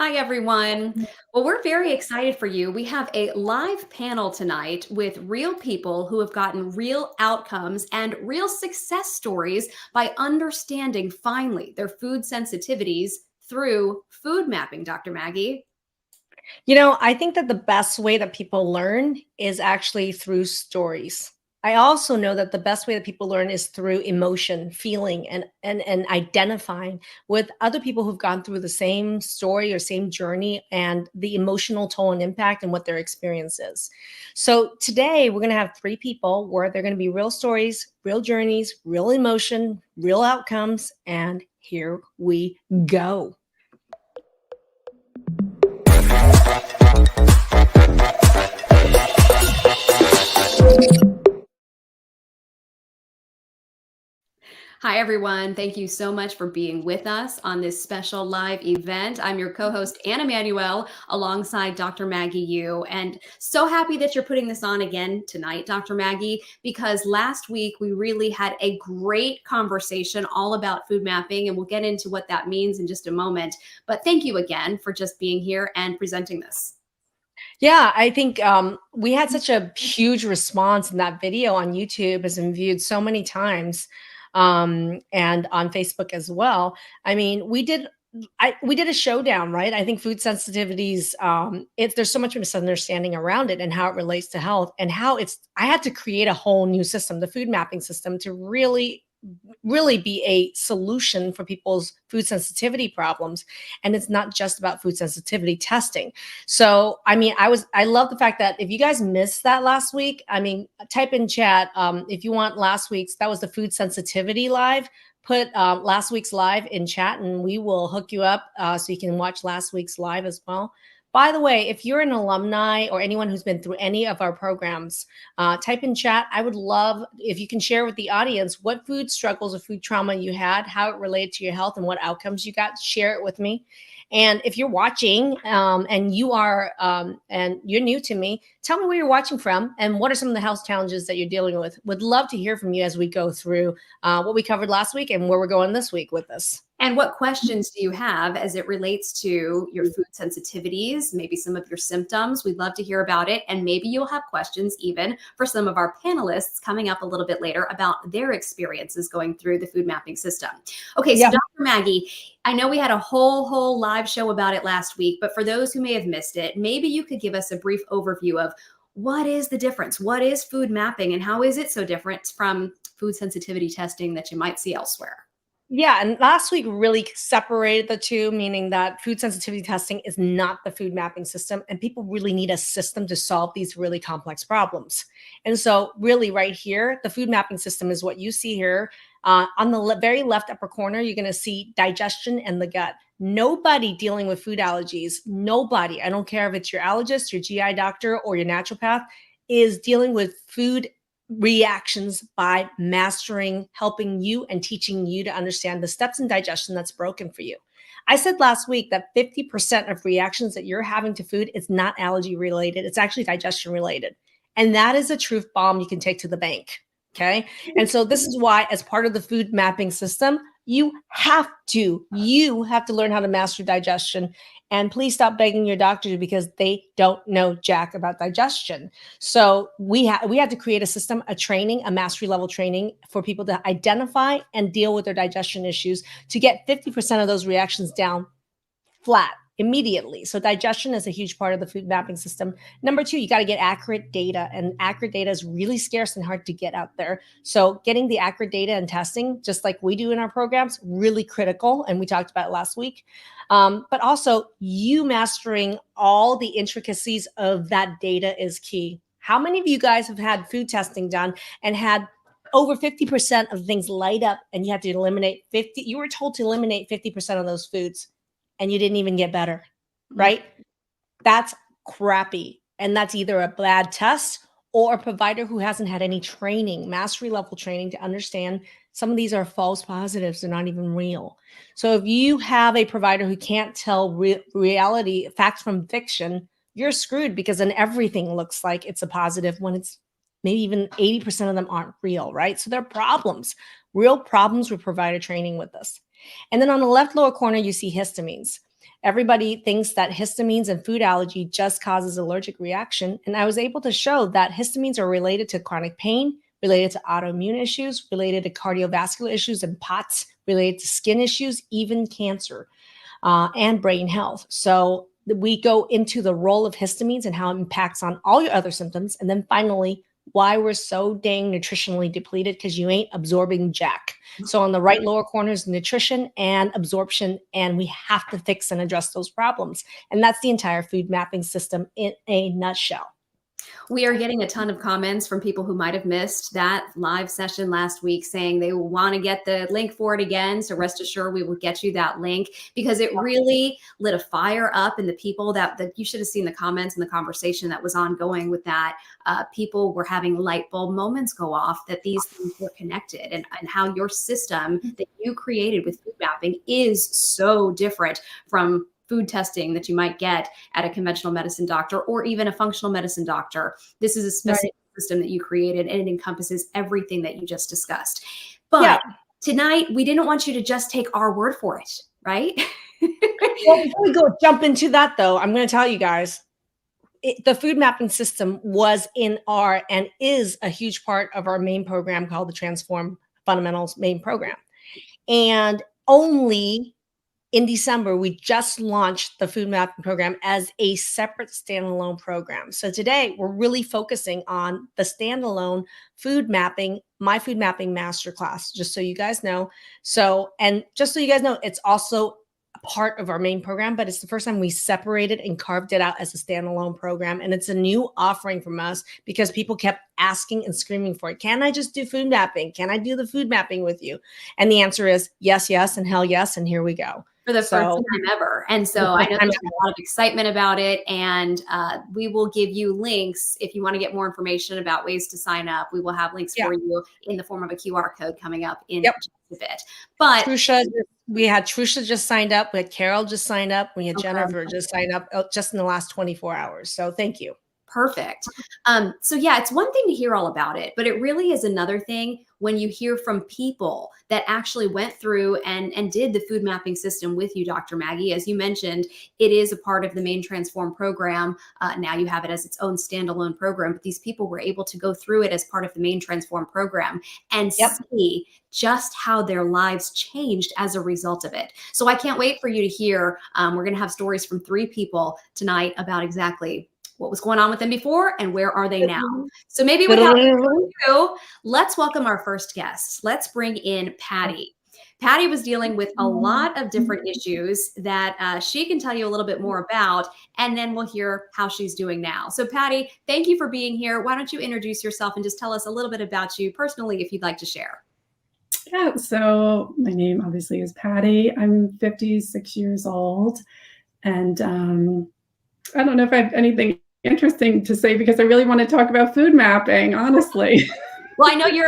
Hi, everyone. Well, we're very excited for you. We have a live panel tonight with real people who have gotten real outcomes and real success stories by understanding finally their food sensitivities through food mapping, Dr. Maggie. I think that the best way that people learn is actually through stories. I also know that the best way that people learn is through emotion, feeling, and identifying with other people who've gone through the same story or same journey and the emotional toll and impact and what their experience is. So today we're going to have three people where they're going to be real stories, real journeys, real emotion, real outcomes, and here we go. Hi, everyone. Thank you so much for being with us on this special live event. I'm your co-host, Anna Manuel, alongside Dr. Maggie Yu. And so happy that you're putting this on again tonight, Dr. Maggie, because last week we really had a great conversation all about food mapping, and we'll get into what that means in just a moment. But thank you again for just being here and presenting this. Yeah, I think we had such a huge response in that video on YouTube, has been viewed so many times, and on Facebook as well. I mean, we did a showdown, right? I think food sensitivities, there's so much misunderstanding around it and how it relates to health and how I had to create a whole new system, the food mapping system, to really be a solution for people's food sensitivity problems. And it's not just about food sensitivity testing. So, I mean, I love the fact that if you guys missed that last week, I mean, type in chat if you want last week's. That was the food sensitivity live. Put last week's live in chat and we will hook you up so you can watch last week's live as well. By the way, if you're an alumni or anyone who's been through any of our programs, type in chat. I would love if you can share with the audience what food struggles or food trauma you had, how it related to your health, and what outcomes you got. Share it with me. And if you're watching and you're new to me, tell me where you're watching from and what are some of the health challenges that you're dealing with. Would love to hear from you as we go through what we covered last week and where we're going this week with this. And what questions do you have as it relates to your food sensitivities, maybe some of your symptoms? We'd love to hear about it. And maybe you'll have questions even for some of our panelists coming up a little bit later about their experiences going through the food mapping system. Okay, so Dr. Maggie, I know we had a whole live show about it last week, but for those who may have missed it, maybe you could give us a brief overview of what is the difference? What is food mapping and how is it so different from food sensitivity testing that you might see elsewhere? Yeah, and last week really separated the two, meaning that food sensitivity testing is not the food mapping system, and people really need a system to solve these really complex problems. And so, really, right here, the food mapping system is what you see here. On the very left upper corner, you're going to see digestion and the gut. Nobody dealing with food allergies, nobody, I don't care if it's your allergist, your GI doctor, or your naturopath, is dealing with food reactions by mastering, helping you and teaching you to understand the steps in digestion that's broken for you. I said last week that 50% of reactions that you're having to food is not allergy related. It's actually digestion related. And that is a truth bomb you can take to the bank. Okay. And so this is why, as part of the food mapping system, you have to learn how to master digestion. And please stop begging your doctor because they don't know jack about digestion. So we had to create a system, a training, a mastery level training for people to identify and deal with their digestion issues to get 50% of those reactions down flat immediately. So digestion is a huge part of the food mapping system. Number two, you got to get accurate data, and accurate data is really scarce and hard to get out there. So getting the accurate data and testing, just like we do in our programs, really critical. And we talked about it last week. But also you mastering all the intricacies of that data is key. How many of you guys have had food testing done and had over 50% of things light up and you had to eliminate 50, you were told to eliminate 50% of those foods and you didn't even get better, right? That's crappy. And that's either a bad test or a provider who hasn't had any training, mastery level training to understand some of these are false positives. They're not even real. So if you have a provider who can't tell reality, facts from fiction, you're screwed because then everything looks like it's a positive when it's maybe even 80% of them aren't real, right? So there are problems, real problems with provider training with this. And then on the left lower corner, you see histamines. Everybody thinks that histamines and food allergy just causes allergic reaction. And I was able to show that histamines are related to chronic pain, related to autoimmune issues, related to cardiovascular issues and POTS, related to skin issues, even cancer, and brain health. So we go into the role of histamines and how it impacts on all your other symptoms. And then finally, why we're so dang nutritionally depleted, because you ain't absorbing jack. So on the right lower corner is nutrition and absorption, and we have to fix and address those problems. And that's the entire food mapping system in a nutshell. We are getting a ton of comments from people who might have missed that live session last week saying they want to get the link for it again. So rest assured, we will get you that link, because it really lit a fire up in the people that you should have seen the comments and the conversation that was ongoing with that. People were having light bulb moments go off that these things were connected, and how your system that you created with food mapping is so different from food testing that you might get at a conventional medicine doctor or even a functional medicine doctor. This is a specific system that you created, and it encompasses everything that you just discussed. But tonight, we didn't want you to just take our word for it, right? Well, before we go jump into that, though, I'm going to tell you guys, the food mapping system was in our and is a huge part of our main program called the Transform Fundamentals main program. And only in December, we just launched the food mapping program as a separate standalone program. So today we're really focusing on the standalone food mapping, my food mapping masterclass, just so you guys know. So, and just so you guys know, it's also a part of our main program, but it's the first time we separated and carved it out as a standalone program. And it's a new offering from us because people kept asking and screaming for it. Can I just do food mapping? Can I do the food mapping with you? And the answer is yes, yes, and hell yes. And here we go. For the first time ever. And so I know there's a lot of excitement about it, and we will give you links if you want to get more information about ways to sign up. We will have links for you in the form of a QR code coming up in just a bit. But we had Trusha just signed up. We had Carol just signed up. We had Jennifer just signed up just in the last 24 hours. So thank you. Perfect. So yeah, it's one thing to hear all about it, but it really is another thing when you hear from people that actually went through and did the food mapping system with you, Dr. Maggie. As you mentioned, it is a part of the main Transform program. Now you have it as its own standalone program, but these people were able to go through it as part of the main Transform program and see just how their lives changed as a result of it. So I can't wait for you to hear. We're going to have stories from 3 people tonight about exactly what was going on with them before and where are they now. So maybe without ado, let's welcome our first guest. Let's bring in Patty. Patty was dealing with a lot of different issues that she can tell you a little bit more about, and then we'll hear how she's doing now. So Patty, thank you for being here. Why don't you introduce yourself and just tell us a little bit about you personally, if you'd like to share. Yeah, so my name obviously is Patty. I'm 56 years old, and I don't know if I have anything interesting to say because I really want to talk about food mapping, honestly. Well, I know you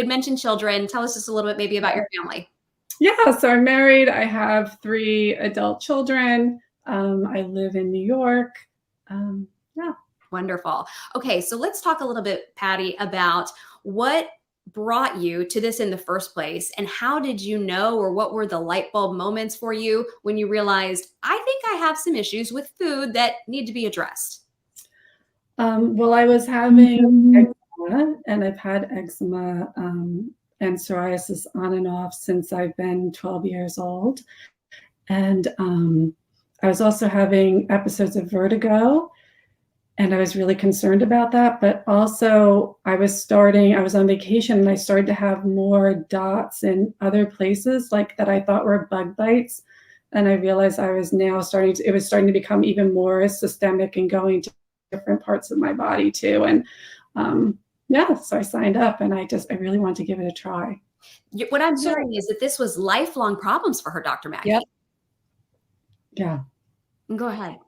had mentioned children. Tell us just a little bit maybe about your family. Yeah, so I'm married. I have 3 adult children. I live in New York. Yeah. Wonderful. Okay, so let's talk a little bit, Patty, about what brought you to this in the first place, and how did you know, or what were the light bulb moments for you when you realized, I think I have some issues with food that need to be addressed? Well, I was having eczema, and I've had eczema and psoriasis on and off since I've been 12 years old. And I was also having episodes of vertigo, and I was really concerned about that. But also I was on vacation, and I started to have more dots in other places like that I thought were bug bites. And I realized it was starting to become even more systemic and going to different parts of my body too. And so I signed up, and I really want to give it a try. What I'm hearing is that this was lifelong problems for her, Dr. Maggie. Yep. Yeah. Go ahead.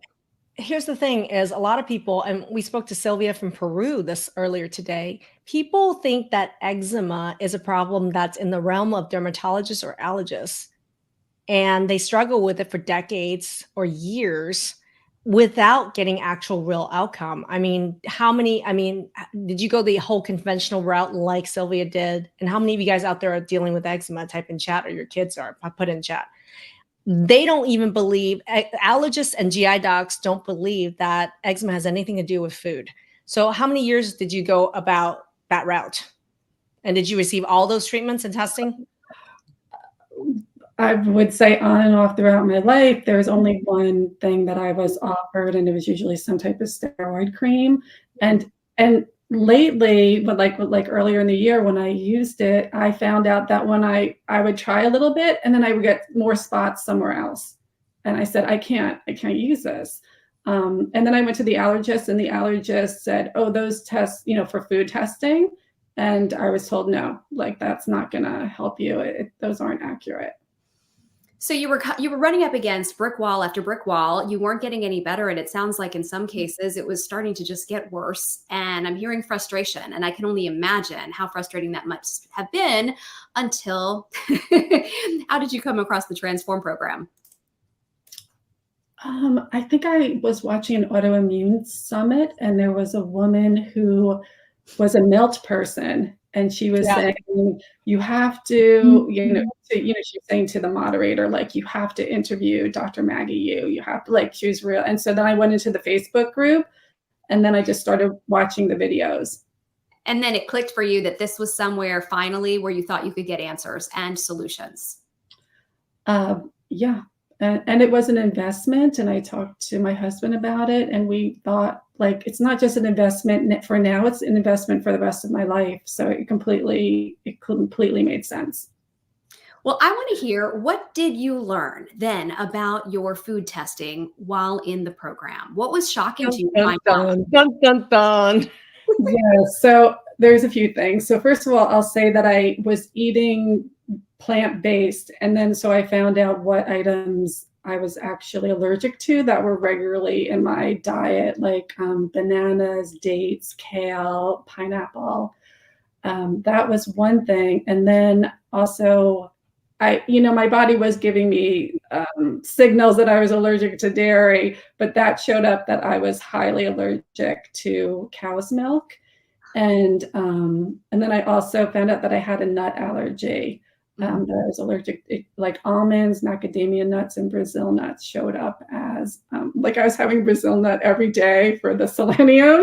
Here's the thing is, a lot of people, and we spoke to Sylvia from Peru earlier today, people think that eczema is a problem that's in the realm of dermatologists or allergists, and they struggle with it for decades or years without getting actual real outcome. I mean, did you go the whole conventional route like Sylvia did? And how many of you guys out there are dealing with eczema? Type in chat, or your kids are. I put in chat. They don't even believe, allergists and GI docs don't believe that eczema has anything to do with food. So how many years did you go about that route? And did you receive all those treatments and testing? I would say on and off throughout my life, there was only one thing that I was offered, and it was usually some type of steroid cream. And lately, but like earlier in the year when I used it, I found out that when I would try a little bit and then I would get more spots somewhere else. And I said, I can't use this. And then I went to the allergist, and the allergist said, oh, those tests, for food testing. And I was told, no, like that's not gonna help you. Those aren't accurate. So you were running up against brick wall after brick wall. You weren't getting any better, and it sounds like in some cases it was starting to just get worse. And I'm hearing frustration, and I can only imagine how frustrating that must have been until how did you come across the Transform program? I think I was watching an autoimmune summit, and there was a woman who was a melt person, and she was saying, you have to, she's saying to the moderator, like, you have to interview Dr. Maggie you have to, like, she was real. And so then I went into the Facebook group, and then I just started watching the videos. And then it clicked for you that this was somewhere finally where you thought you could get answers and solutions. Yeah. And it was an investment, and I talked to my husband about it, and we thought, like, it's not just an investment for now, it's an investment for the rest of my life. So it completely made sense. Well, I want to hear, what did you learn then about your food testing while in the program? What was shocking to you? Dun, dun, dun. Yeah, so there's a few things. So first of all, I'll say that I was eating plant-based, and then so I found out what items I was actually allergic to that were regularly in my diet, like bananas, dates, kale, pineapple. That was one thing. And then also my body was giving me signals that I was allergic to dairy, but that showed up that I was highly allergic to cow's milk. And then I also found out that I had a nut allergy. That I was allergic, like almonds, macadamia nuts, and Brazil nuts showed up as, like I was having Brazil nut every day for the selenium.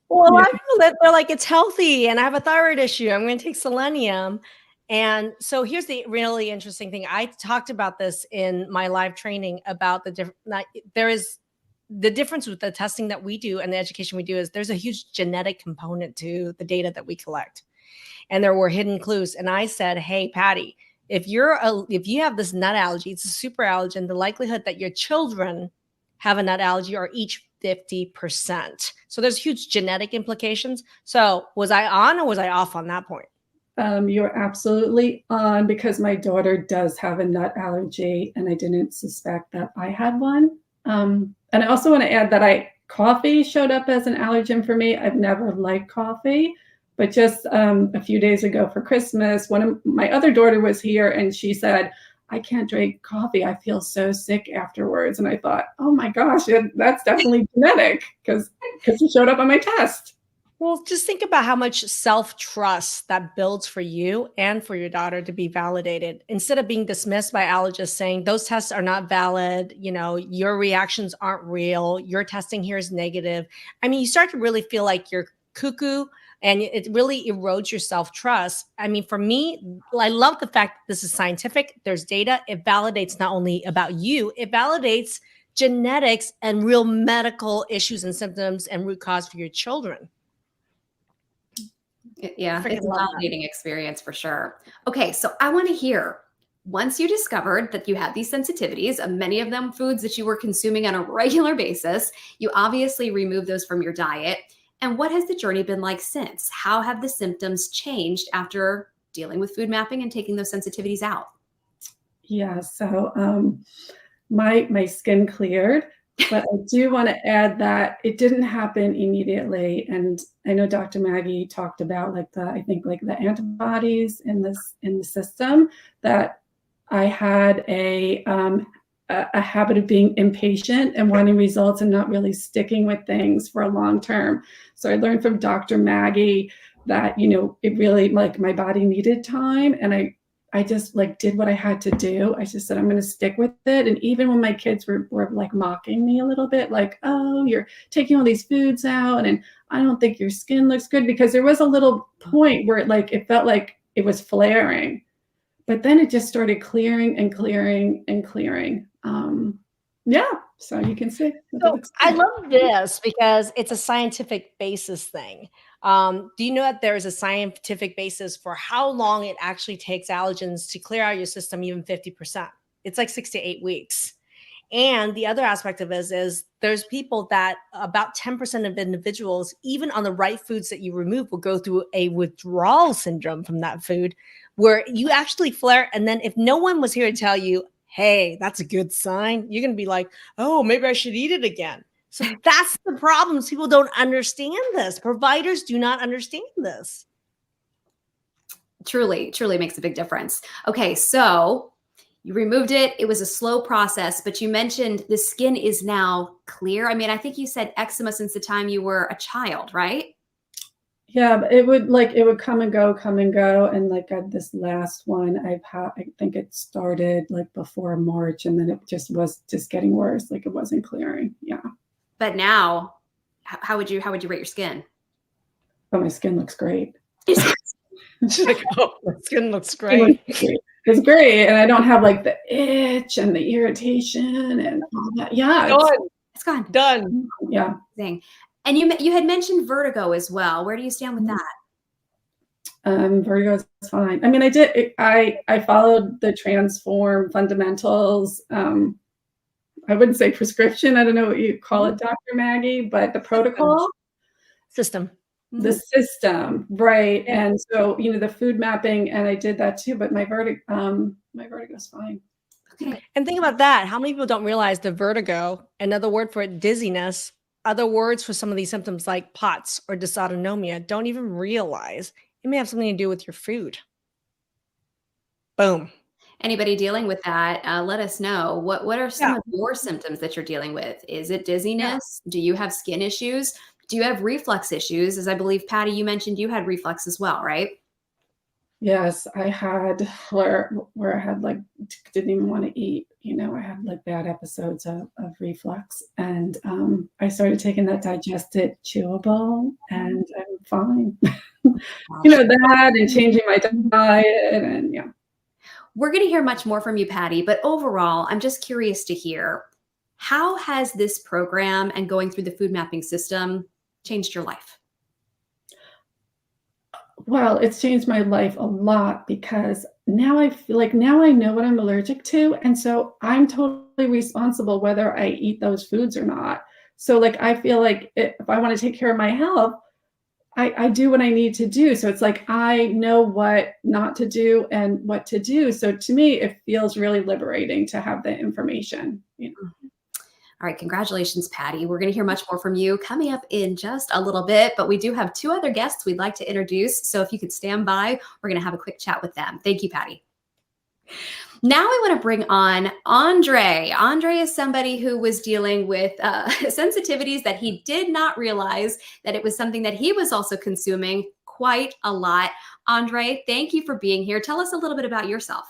Well, a lot of people that they're like, it's healthy and I have a thyroid issue, I'm going to take selenium. And so here's the really interesting thing. I talked about this in my live training about the difference with the testing that we do and the education we do is there's a huge genetic component to the data that we collect. And there were hidden clues. And I said, hey, Patty, if you have this nut allergy, it's a super allergen, the likelihood that your children have a nut allergy are each 50%. So there's huge genetic implications. So was I on or was I off on that point? You're absolutely on, because my daughter does have a nut allergy, and I didn't suspect that I had one. And I also want to add that coffee showed up as an allergen for me. I've never liked coffee. But just a few days ago for Christmas, one of my other daughter was here, and she said, I can't drink coffee. I feel so sick afterwards. And I thought, oh my gosh, that's definitely genetic, because it showed up on my test. Well, just think about how much self-trust that builds for you and for your daughter to be validated. Instead of being dismissed by allergists saying those tests are not valid, your reactions aren't real, your testing here is negative. I mean, you start to really feel like you're cuckoo, and it really erodes your self-trust. I mean, for me, I love the fact that this is scientific. There's data. It validates not only about you, it validates genetics and real medical issues and symptoms and root cause for your children. Yeah, it's a validating experience for sure. Okay, so I want to hear, once you discovered that you had these sensitivities, many of them foods that you were consuming on a regular basis, you obviously removed those from your diet. And what has the journey been like since? How have the symptoms changed after dealing with food mapping and taking those sensitivities out? Yeah, so my skin cleared, but I do want to add that it didn't happen immediately. And I know Dr. Maggie talked about the antibodies in the system, that I had a habit of being impatient and wanting results and not really sticking with things for a long term. So I learned from Dr. Maggie that, it really, like, my body needed time. And I just like did what I had to do. I just said, I'm going to stick with it. And even when my kids were like mocking me a little bit, like, oh, you're taking all these foods out and I don't think your skin looks good, because there was a little point where it felt like it was flaring, but then it just started clearing and clearing and clearing. Yeah. So you can see. So I love this because it's a scientific basis thing. Do you know that there is a scientific basis for how long it actually takes allergens to clear out your system, even 50%? It's like 6 to 8 weeks. And the other aspect of it is there's people that about 10% of individuals, even on the right foods that you remove, will go through a withdrawal syndrome from that food where you actually flare. And then if no one was here to tell you, hey, that's a good sign, you're going to be like, oh, maybe I should eat it again. So that's the problem. People don't understand this. Providers do not understand this. Truly, truly makes a big difference. Okay, so you removed it. It was a slow process, but you mentioned the skin is now clear. I mean, I think you said eczema since the time you were a child, right? Yeah, but it would come and go, come and go. And like this last one I think it started like before March, and then it just was just getting worse. Like it wasn't clearing. Yeah. But now, how would you rate your skin? Oh, my skin looks great. She's like, oh, my skin looks great. It's great. And I don't have like the itch and the irritation and all that. Yeah. It's gone. Done. Yeah. And you had mentioned vertigo as well. Where do you stand with that? Vertigo is fine. I mean, I followed the Transform fundamentals. I wouldn't say prescription. I don't know what you call it, Dr. Maggie, but the protocol system. The system, right? And so, the food mapping, and I did that too. But my vertigo is fine. Okay. And think about that. How many people don't realize the vertigo, another word for it, dizziness, other words for some of these symptoms like POTS or dysautonomia, don't even realize it may have something to do with your food. Boom. Anybody dealing with that, let us know. What are some of your symptoms that you're dealing with? Is it dizziness? Do you have skin issues? Do you have reflux issues? As I believe, Patty, you mentioned you had reflux as well, right? Yes, I had where I had like didn't even want to eat. I had like bad episodes of reflux, and I started taking that digested chewable, and I'm fine. That and changing my diet, and yeah. We're going to hear much more from you, Patty, but overall, I'm just curious to hear, how has this program and going through the food mapping system changed your life? Well, it's changed my life a lot, because now I feel like now I know what I'm allergic to. And so I'm totally responsible whether I eat those foods or not. So like, I feel like if I want to take care of my health, I do what I need to do. So it's like, I know what not to do and what to do. So to me, it feels really liberating to have the information. All right, congratulations, Patty. We're going to hear much more from you coming up in just a little bit, but we do have two other guests we'd like to introduce. So if you could stand by, we're going to have a quick chat with them. Thank you, Patty. Now I want to bring on Andre. Andre is somebody who was dealing with sensitivities that he did not realize that it was something that he was also consuming quite a lot. Andre, thank you for being here. Tell us a little bit about yourself.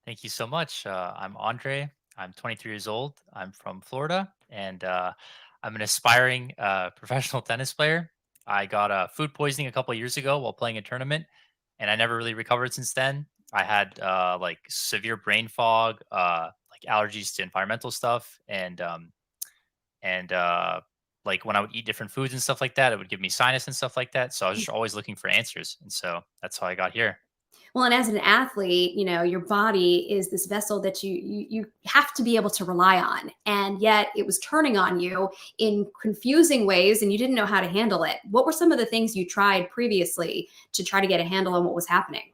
Thank you so much. I'm Andre. I'm 23 years old. I'm from Florida, and I'm an aspiring professional tennis player. I got food poisoning a couple of years ago while playing a tournament, and I never really recovered since then. I had like severe brain fog, like allergies to environmental stuff, and like when I would eat different foods and stuff like that, it would give me sinus and stuff like that. So I was just always looking for answers, and so that's how I got here. Well, and as an athlete, your body is this vessel that you have to be able to rely on. And yet it was turning on you in confusing ways, and you didn't know how to handle it. What were some of the things you tried previously to try to get a handle on what was happening?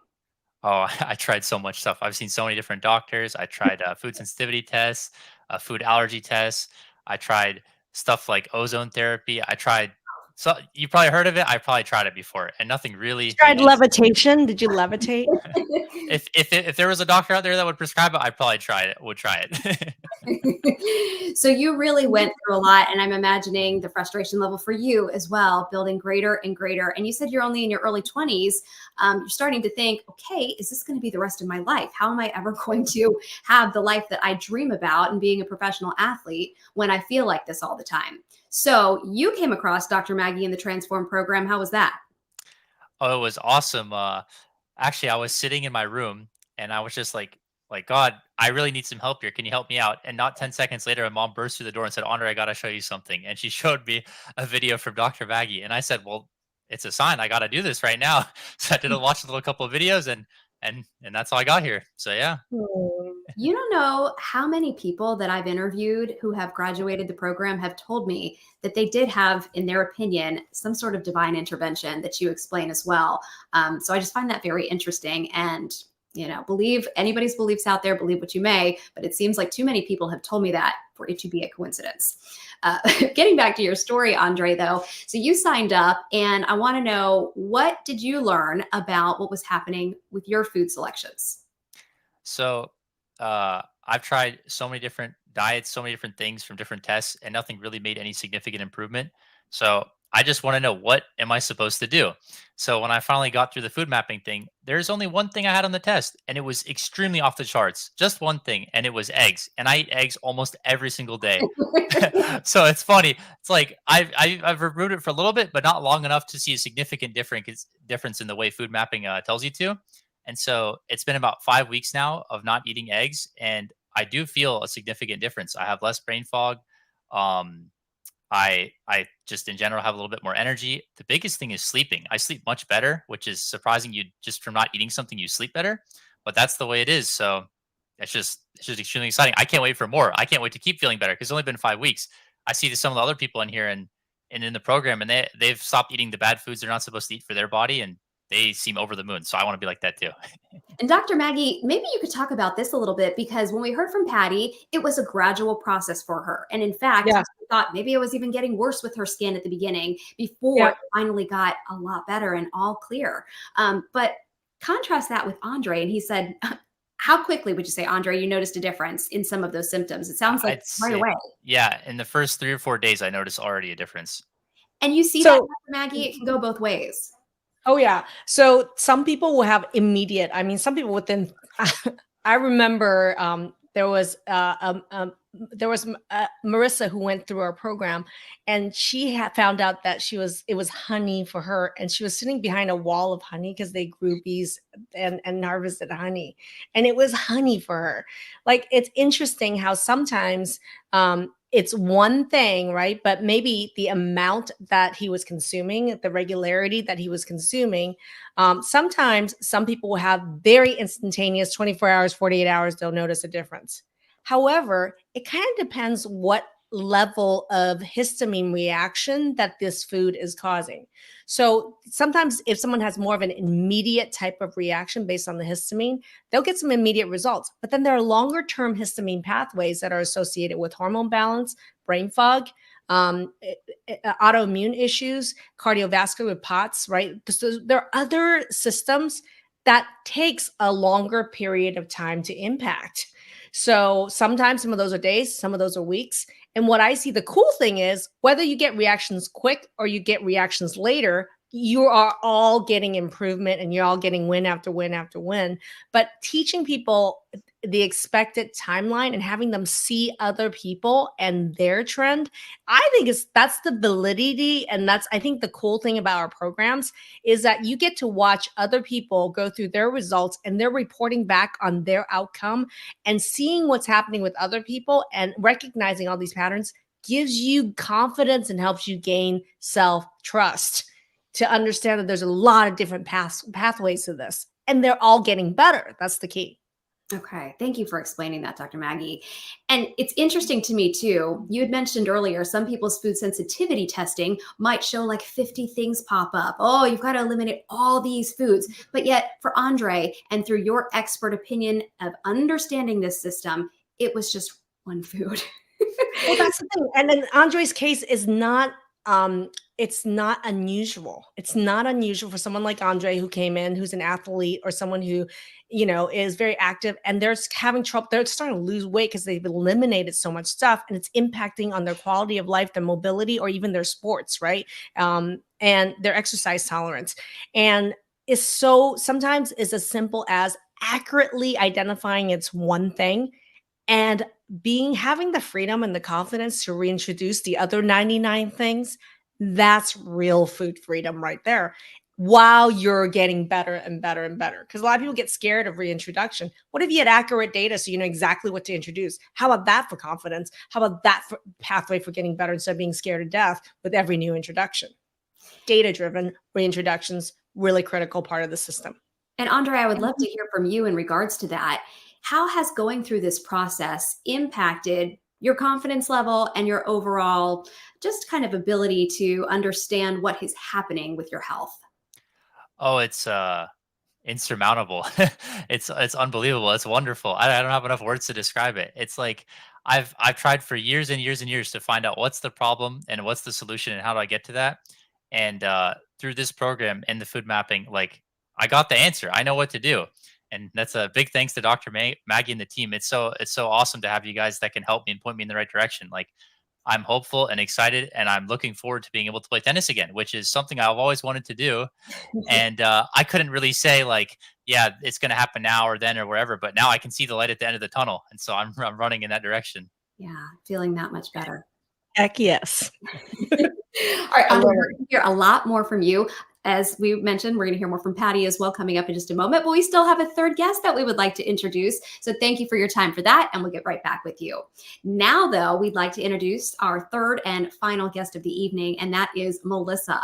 Oh, I tried so much stuff. I've seen so many different doctors. I tried food sensitivity tests, food allergy tests. I tried stuff like ozone therapy. I tried So you probably heard of it. I probably tried it before, and nothing really Tried made any sense. levitation. Did you levitate? If there was a doctor out there that would prescribe it, I'd probably try it. Would try it. So you really went through a lot, and I'm imagining the frustration level for you as well, building greater and greater. And you said you're only in your early 20s. You're starting to think, okay, is this going to be the rest of my life? How am I ever going to have the life that I dream about and being a professional athlete when I feel like this all the time? So you came across Dr. Maggie in the Transform program. How was that? Oh, it was awesome. Actually, I was sitting in my room and I was just like, God, I really need some help here. Can you help me out? And not 10 seconds later, my mom burst through the door and said, Andre, I got to show you something. And she showed me a video from Dr. Maggie. And I said, well, it's a sign. I got to do this right now. So I did watch a little couple of videos and that's how I got here. So yeah. You don't know how many people that I've interviewed who have graduated the program have told me that they did have, in their opinion, some sort of divine intervention that you explain as well. So I just find that very interesting. And, believe anybody's beliefs out there, believe what you may, but it seems like too many people have told me that for it to be a coincidence. Getting back to your story, Andre, though, so you signed up and I want to know, what did you learn about what was happening with your food selections? So I've tried so many different diets, so many different things from different tests, and nothing really made any significant improvement. So I just want to know, what am I supposed to do? So when I finally got through the food mapping thing, there's only one thing I had on the test, and it was extremely off the charts. Just one thing, and it was eggs. And I eat eggs almost every single day. So it's funny. It's like I've removed it for a little bit, but not long enough to see a significant difference in the way food mapping tells you to. And so it's been about 5 weeks now of not eating eggs, and I do feel a significant difference. I have less brain fog. Um, I just in general have a little bit more energy. The biggest thing is sleeping. I sleep much better, which is surprising. You just from not eating something, you sleep better, but that's the way it is. So it's just extremely exciting. I can't wait for more. I can't wait to keep feeling better because it's only been 5 weeks. I see some of the other people in here and in the program, and they've stopped eating the bad foods they're not supposed to eat for their body, and they seem over the moon. So I want to be like that too. And Dr. Maggie, maybe you could talk about this a little bit, because when we heard from Patty, it was a gradual process for her. And in fact, Yeah. we thought maybe it was even getting worse with her skin at the beginning before Yeah. it finally got a lot better and all clear. But contrast that with Andre. And he said, how quickly would you say, Andre, you noticed a difference in some of those symptoms? It sounds like I'd right say, away. yeah, in the first 3 or 4 days, I noticed already a difference. And you see that, So, Dr. Maggie, it can go both ways. oh yeah. So some people will have immediate. I mean, some people within. I remember there was Marissa who went through our program, and she had found out that it was honey for her, and she was sitting behind a wall of honey because they grew bees and harvested honey, and it was honey for her. Like, it's interesting how sometimes it's one thing, right? But maybe the amount that he was consuming, the regularity that he was consuming. Sometimes some people will have very instantaneous 24 hours, 48 hours, they'll notice a difference. However, it kind of depends what level of histamine reaction that this food is causing. So sometimes if someone has more of an immediate type of reaction based on the histamine, they'll get some immediate results. But then there are longer term histamine pathways that are associated with hormone balance, brain fog, autoimmune issues, cardiovascular with POTS, right? So there are other systems that takes a longer period of time to impact. So sometimes some of those are days, some of those are weeks. And what I see, the cool thing is, whether you get reactions quick or you get reactions later, you are all getting improvement and you're all getting win after win after win. But teaching people the expected timeline and having them see other people and their trend, I think that's the validity. And that's, I think, the cool thing about our programs is that you get to watch other people go through their results and they're reporting back on their outcome, and seeing what's happening with other people and recognizing all these patterns gives you confidence and helps you gain self-trust to understand that there's a lot of different pathways to this, and they're all getting better. That's the key. Okay. Thank you for explaining that, Dr. Maggie. And it's interesting to me too. You had mentioned earlier, some people's food sensitivity testing might show like 50 things pop up. Oh, you've got to eliminate all these foods. But yet for Andre, and through your expert opinion of understanding this system, it was just one food. Well, that's the thing. And in Andre's case is not it's not unusual. It's not unusual for someone like Andre who came in, who's an athlete, or someone who, you know, is very active and they're having trouble. They're starting to lose weight because they've eliminated so much stuff, and it's impacting on their quality of life, their mobility, or even their sports, right? And their exercise tolerance. And it's so sometimes it's as simple as accurately identifying it's one thing and having the freedom and the confidence to reintroduce the other 99 things. That's real food freedom right there, while you're getting better and better and better. Because a lot of people get scared of reintroduction. What if you had accurate data so you know exactly what to introduce? How about that for confidence? How about that for pathway for getting better instead of being scared to death with every new introduction? Data driven reintroductions, really critical part of the system. And Andre, I would love to hear from you in regards to that. How has going through this process impacted your confidence level and your overall just kind of ability to understand what is happening with your health? Oh, it's insurmountable. It's unbelievable. It's wonderful. I don't have enough words to describe it. It's like I've tried for years and years and years to find out what's the problem and what's the solution and how do I get to that. And through this program and the food mapping, like I got the answer. I know what to do. And that's a big thanks to Dr. Maggie and the team. It's so awesome to have you guys that can help me and point me in the right direction. Like I'm hopeful and excited, and I'm looking forward to being able to play tennis again, which is something I've always wanted to do. And I couldn't really say like, yeah, it's going to happen now or then or wherever, but now I can see the light at the end of the tunnel, and so I'm running in that direction. Yeah, feeling that much better. Heck yes. All right, Andre, we're going to hear a lot more from you. As we mentioned, we're going to hear more from Patty as well coming up in just a moment, but we still have a third guest that we would like to introduce. So thank you for your time for that, and we'll get right back with you. Now, though, we'd like to introduce our third and final guest of the evening, and that is Melissa.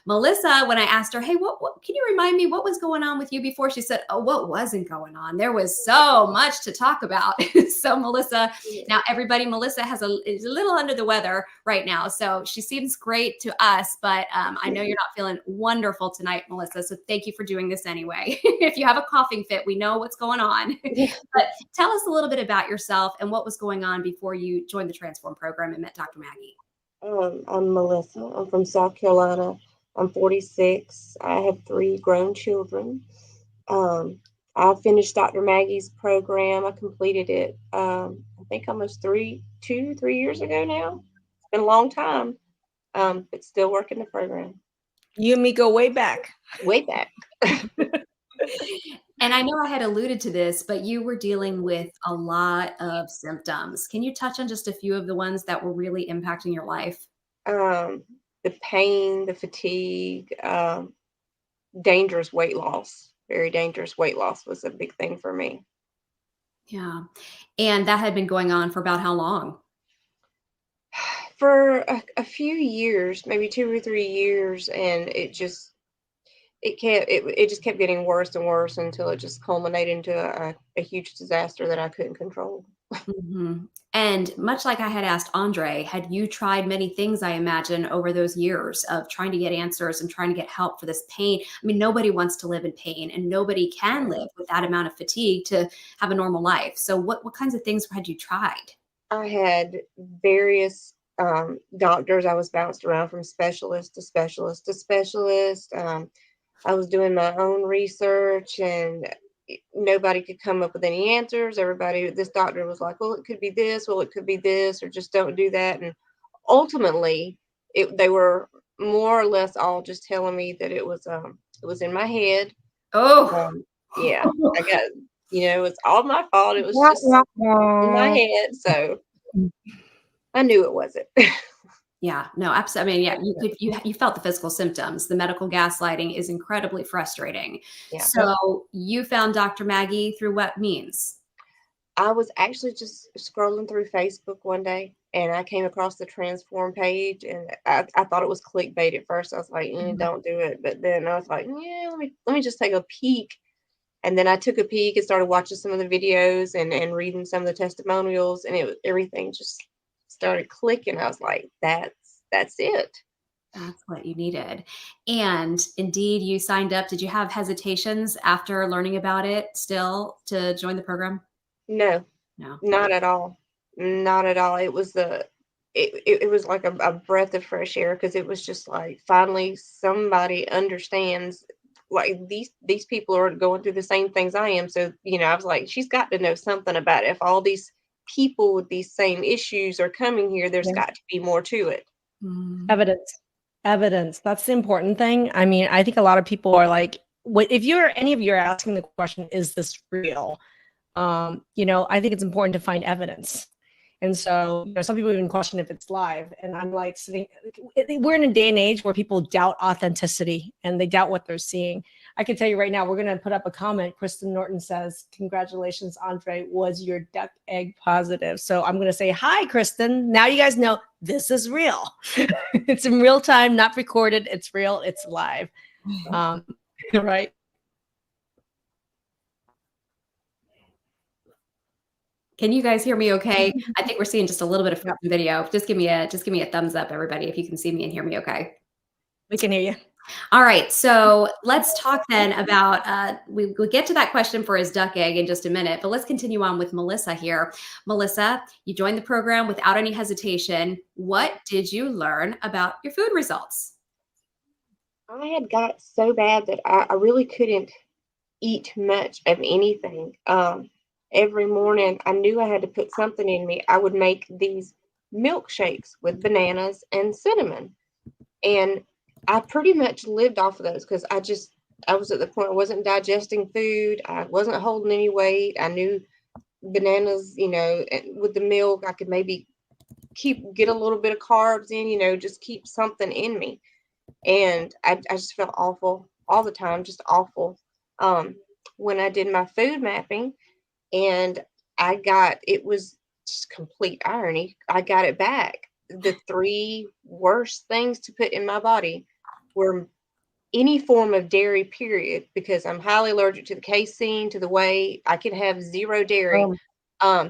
Melissa, when I asked her, hey, what can you remind me what was going on with you before? She said, oh, what wasn't going on? There was so much to talk about. So Melissa, now everybody, Melissa is a little under the weather right now. So she seems great to us, but I know you're not feeling wonderful tonight, Melissa. So thank you for doing this anyway. If you have a coughing fit, we know what's going on. But tell us a little bit about yourself and what was going on before you joined the Transform program and met Dr. Maggie. I'm Melissa. I'm from South Carolina. I'm 46. I have 3 grown children. I finished Dr. Maggie's program. I completed it, I think almost 3 years ago now. It's been a long time, but still working the program. You and me go way back. Way back. And I know I had alluded to this, but you were dealing with a lot of symptoms. Can you touch on just a few of the ones that were really impacting your life? The pain, the fatigue, dangerous weight loss. Very dangerous weight loss was a big thing for me. Yeah. And that had been going on for about how long? For a few years, maybe 2 or 3 years, and it just kept getting worse and worse until it just culminated into a huge disaster that I couldn't control. Mm-hmm. And much like I had asked Andre, had you tried many things, I imagine, over those years of trying to get answers and trying to get help for this pain? I mean, nobody wants to live in pain, and nobody can live with that amount of fatigue to have a normal life. So what kinds of things had you tried? I had various doctors. I was bounced around from specialist to specialist to specialist. I was doing my own research, and nobody could come up with any answers. This doctor was like, well, it could be this, well, it could be this, or just don't do that. And ultimately, they were more or less all just telling me that it was in my head. Oh, yeah, I got, it's all my fault. It was just in my head. So I knew it wasn't. yeah, no, absolutely. I mean, yeah, you felt the physical symptoms. The medical gaslighting is incredibly frustrating. Yeah. So you found Dr. Maggie through what means? I was actually just scrolling through Facebook one day, and I came across the Transform page, and I thought it was clickbait at first. I was like, don't do it. But then I was like, yeah, let me just take a peek. And then I took a peek and started watching some of the videos and reading some of the testimonials, and everything just started clicking. I was like, that's it. That's what you needed. And indeed, you signed up. Did you have hesitations after learning about it still to join the program? No, No. not at all. Not at all. It it was like a breath of fresh air, because it was just like finally somebody understands, like these people are going through the same things I am. So, I was like, she's got to know something about it. If all these people with these same issues are coming here, there's got to be more to it. Evidence. That's the important thing. I mean, I think a lot of people are like, if any of you are asking the question, is this real? I think it's important to find evidence. And so, some people even question if it's live. And I'm like we're in a day and age where people doubt authenticity and they doubt what they're seeing. I can tell you right now, we're going to put up a comment. Kristen Norton says, congratulations, Andre, was your duck egg positive? So I'm going to say, hi, Kristen. Now you guys know this is real. It's in real time, not recorded. It's real. It's live. Right. Can you guys hear me okay? I think we're seeing just a little bit of video. Just give me a thumbs up, everybody, if you can see me and hear me okay. We can hear you. All right, so let's talk then about, we'll get to that question for his duck egg in just a minute, but let's continue on with Melissa here. Melissa, you joined the program without any hesitation. What did you learn about your food results? I had got so bad that I really couldn't eat much of anything. Every morning I knew I had to put something in me. I would make these milkshakes with bananas and cinnamon. And I pretty much lived off of those, because I was at the point I wasn't digesting food. I wasn't holding any weight. I knew bananas, with the milk, I could maybe get a little bit of carbs in, just keep something in me. And I just felt awful all the time, just awful. When I did my food mapping, and it was just complete irony, I got it back. The 3 worst things to put in my body were any form of dairy, period, because I'm highly allergic to the casein, to the whey. I could have 0 dairy.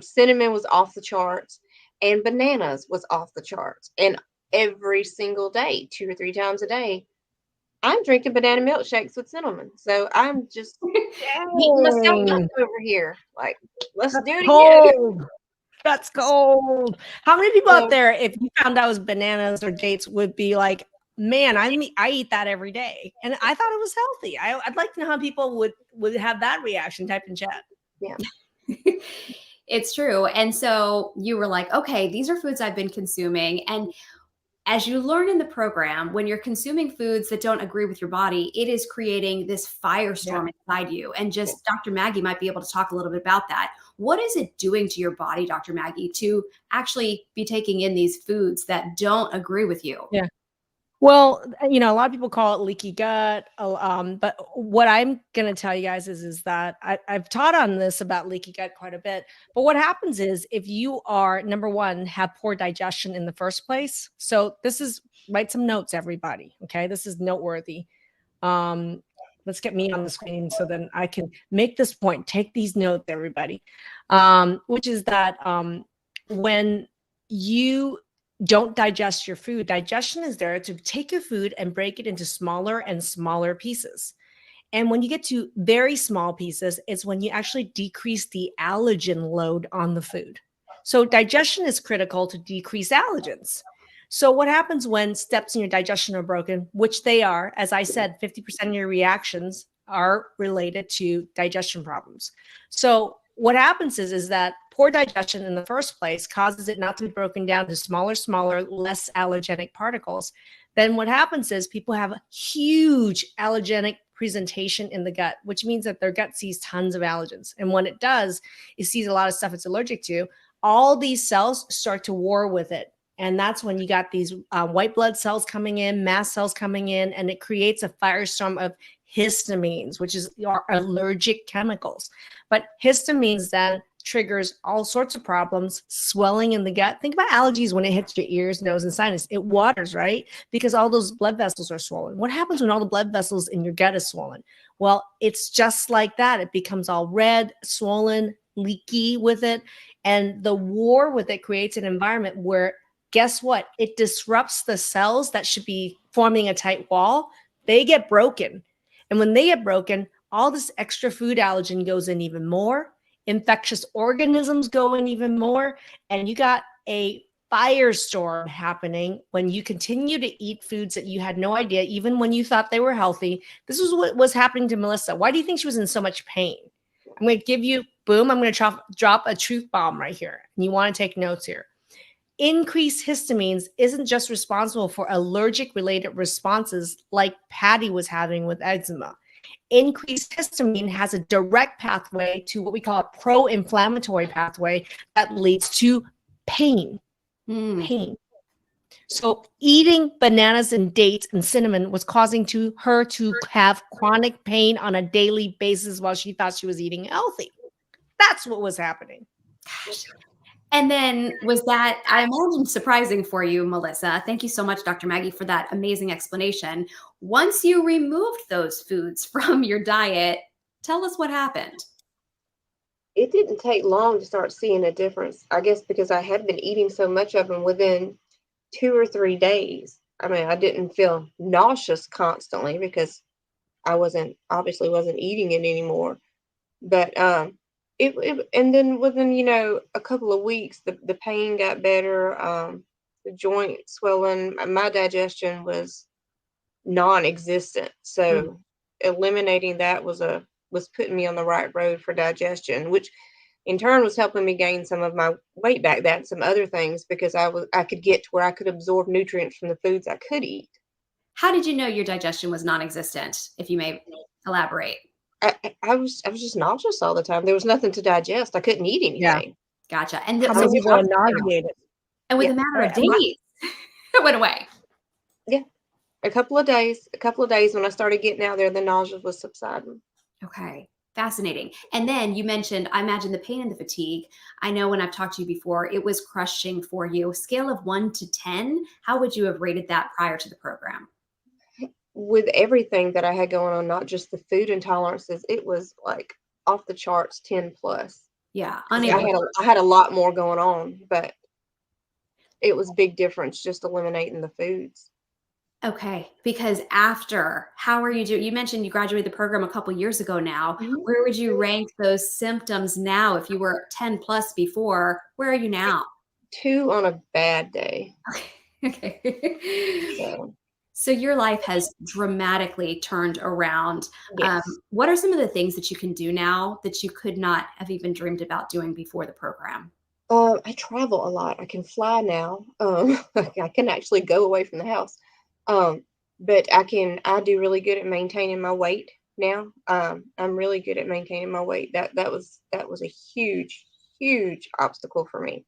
Cinnamon was off the charts, and bananas was off the charts. And every single day, 2 or 3 times a day, I'm drinking banana milkshakes with cinnamon. So I'm just beating myself up over here. Like, let's do it again. That's cold. How many people out there, if you found out it was bananas or dates, would be like, man, I eat that every day, and I thought it was healthy. I'd like to know how people would have that reaction. Type in chat. Yeah. It's true. And so you were like, okay, these are foods I've been consuming. And as you learn in the program, when you're consuming foods that don't agree with your body, it is creating this firestorm inside you. And just Dr. Maggie might be able to talk a little bit about that. What is it doing to your body, Dr. Maggie, to actually be taking in these foods that don't agree with you? Yeah. Well, a lot of people call it leaky gut. But what I'm going to tell you guys is that I've taught on this about leaky gut quite a bit. But what happens is, if you are, number one, have poor digestion in the first place. So write some notes, everybody. Okay. This is noteworthy. Let's get me on the screen so then I can make this point. Take these notes, everybody. Which is that when you don't digest your food, digestion is there to take your food and break it into smaller and smaller pieces. And when you get to very small pieces, it's when you actually decrease the allergen load on the food. So digestion is critical to decrease allergens. So what happens when steps in your digestion are broken, which they are, as I said, 50% of your reactions are related to digestion problems. So what happens is that poor digestion in the first place causes it not to be broken down to smaller, less allergenic particles. Then what happens is people have a huge allergenic presentation in the gut, which means that their gut sees tons of allergens. And when it does, it sees a lot of stuff it's allergic to. All these cells start to war with it. And that's when you got these white blood cells coming in, mast cells coming in, and it creates a firestorm of histamines, which is our allergic chemicals. But histamines then triggers all sorts of problems, swelling in the gut. Think about allergies when it hits your ears, nose, and sinus. It waters, right? Because all those blood vessels are swollen. What happens when all the blood vessels in your gut is swollen? Well, it's just like that. It becomes all red, swollen, leaky with it. And the war with it creates an environment where, guess what? It disrupts the cells that should be forming a tight wall. They get broken. And when they get broken, all this extra food allergen goes in even more. Infectious organisms go in even more. And you got a firestorm happening when you continue to eat foods that you had no idea, even when you thought they were healthy. This was what was happening to Melissa. Why do you think she was in so much pain? I'm going to give you, boom, I'm going to drop a truth bomb right here. And you want to take notes here. Increased histamines isn't just responsible for allergic related responses like Patty was having with eczema. Increased histamine has a direct pathway to what we call a pro-inflammatory pathway that leads to pain. Pain. So eating bananas and dates and cinnamon was causing her to have chronic pain on a daily basis while she thought she was eating healthy. That's what was happening. Gosh. And then was that, I imagine, surprising for you, Melissa? Thank you so much, Dr. Maggie, for that amazing explanation. Once you removed those foods from your diet, tell us what happened. It didn't take long to start seeing a difference, I guess, because I had been eating so much of them within 2 or 3 days. I mean, I didn't feel nauseous constantly because I obviously wasn't eating it anymore. But and then within, a couple of weeks, the pain got better. The joint swelling, my digestion was non-existent. So eliminating that was putting me on the right road for digestion, which in turn was helping me gain some of my weight back, that and some other things, because I could get to where I could absorb nutrients from the foods I could eat. How did you know your digestion was non-existent, if you may elaborate? I was just nauseous all the time. There was nothing to digest. I couldn't eat anything. Yeah. Gotcha. And How many people are nauseated? And with a matter of days, it went away. Yeah. A couple of days when I started getting out there, the nausea was subsiding. Okay. Fascinating. And then you mentioned, I imagine, the pain and the fatigue. I know when I've talked to you before, it was crushing for you. Scale of 1 to 10, how would you have rated that prior to the program? With everything that I had going on, not just the food intolerances, it was like off the charts 10 plus. Yeah. I had a lot more going on, but it was a big difference just eliminating the foods. Okay. Because after, how are you doing? You mentioned you graduated the program a couple years ago now. Where would you rank those symptoms now? If you were 10 plus before, where are you now? 2 on a bad day. Okay. So your life has dramatically turned around. Yes. What are some of the things that you can do now that you could not have even dreamed about doing before the program? I travel a lot. I can fly now. I can actually go away from the house. But I do really good at maintaining my weight now. I'm really good at maintaining my weight. That was a huge, huge obstacle for me.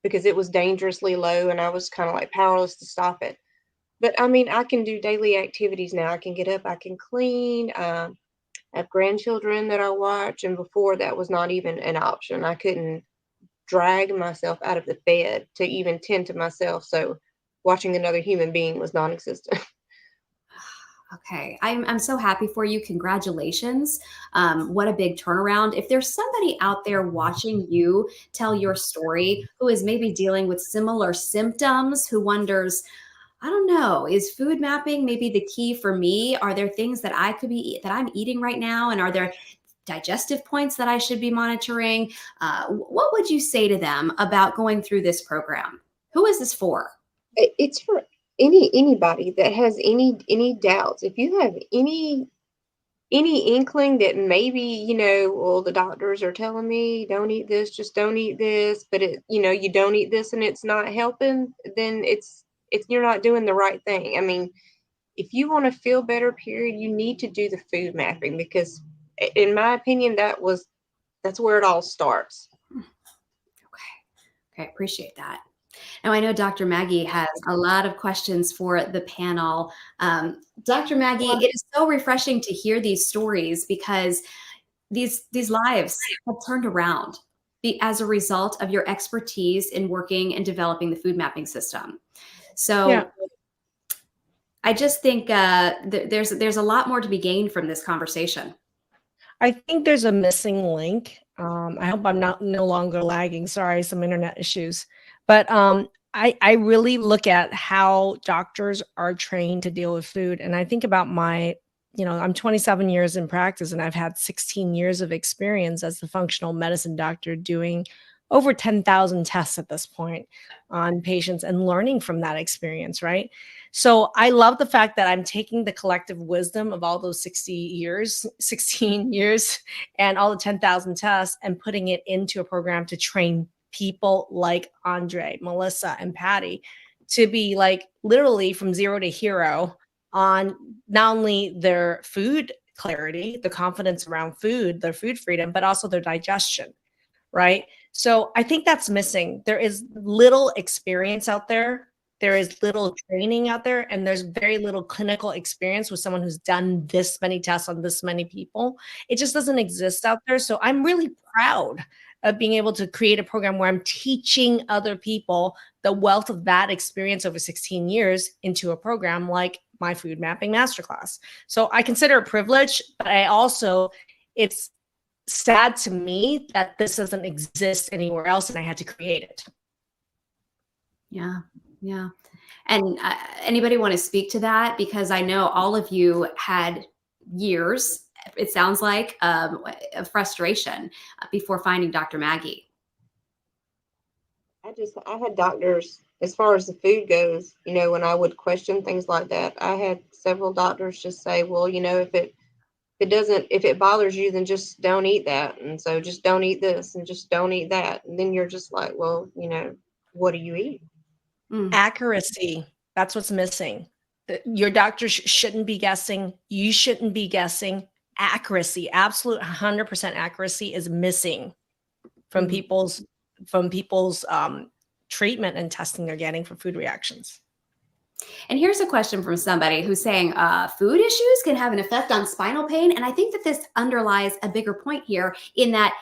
Because it was dangerously low and I was kind of like powerless to stop it. But I mean, I can do daily activities now. I can get up, I can clean. I have grandchildren that I watch, and before that was not even an option. I couldn't drag myself out of the bed to even tend to myself. So watching another human being was non-existent. Okay. I'm so happy for you. Congratulations. What a big turnaround. If there's somebody out there watching you tell your story who is maybe dealing with similar symptoms, who wonders, I don't know, is food mapping maybe the key for me? Are there things that I'm eating right now? And are there digestive points that I should be monitoring? What would you say to them about going through this program? Who is this for? It's for anybody that has any doubts. If you have any inkling that maybe, well, the doctors are telling me don't eat this, just don't eat this, but you don't eat this and it's not helping, then it's you're not doing the right thing. I mean, if you want to feel better, period, you need to do the food mapping, because in my opinion, that's where it all starts. Okay, appreciate that. Now, I know Dr. Maggie has a lot of questions for the panel. Dr. Maggie, it is so refreshing to hear these stories, because these lives have turned around as a result of your expertise in working and developing the food mapping system. So I just think there's a lot more to be gained from this conversation. I think there's a missing link. I hope I'm no longer lagging. Sorry, some internet issues. But I really look at how doctors are trained to deal with food. And I think about I'm 27 years in practice, and I've had 16 years of experience as the functional medicine doctor doing over 10,000 tests at this point on patients and learning from that experience, right? So I love the fact that I'm taking the collective wisdom of all those 16 years, and all the 10,000 tests and putting it into a program to train people like Andre, Melissa, and Patty to be like literally from zero to hero on not only their food clarity, the confidence around food, their food freedom, but also their digestion, right? So I think that's missing. There is little experience out there. There is little training out there, and there's very little clinical experience with someone who's done this many tests on this many people. It just doesn't exist out there. So I'm really proud of being able to create a program where I'm teaching other people the wealth of that experience over 16 years into a program like my food mapping masterclass. So I consider it a privilege, but I also, it's sad to me that this doesn't exist anywhere else and I had to create it. Yeah. Yeah. And anybody want to speak to that? Because I know all of you had years, it sounds like, of frustration before finding Dr. Maggie. I had doctors, as far as the food goes, when I would question things like that, I had several doctors just say, well, if it bothers you, then just don't eat that. And so just don't eat this and just don't eat that. And then you're just like, well, what do you eat? Accuracy. That's what's missing. Your doctor shouldn't be guessing. You shouldn't be guessing. Accuracy, absolute 100% accuracy is missing from people's treatment and testing they're getting for food reactions. And here's a question from somebody who's saying food issues can have an effect on spinal pain. And I think that this underlies a bigger point here in that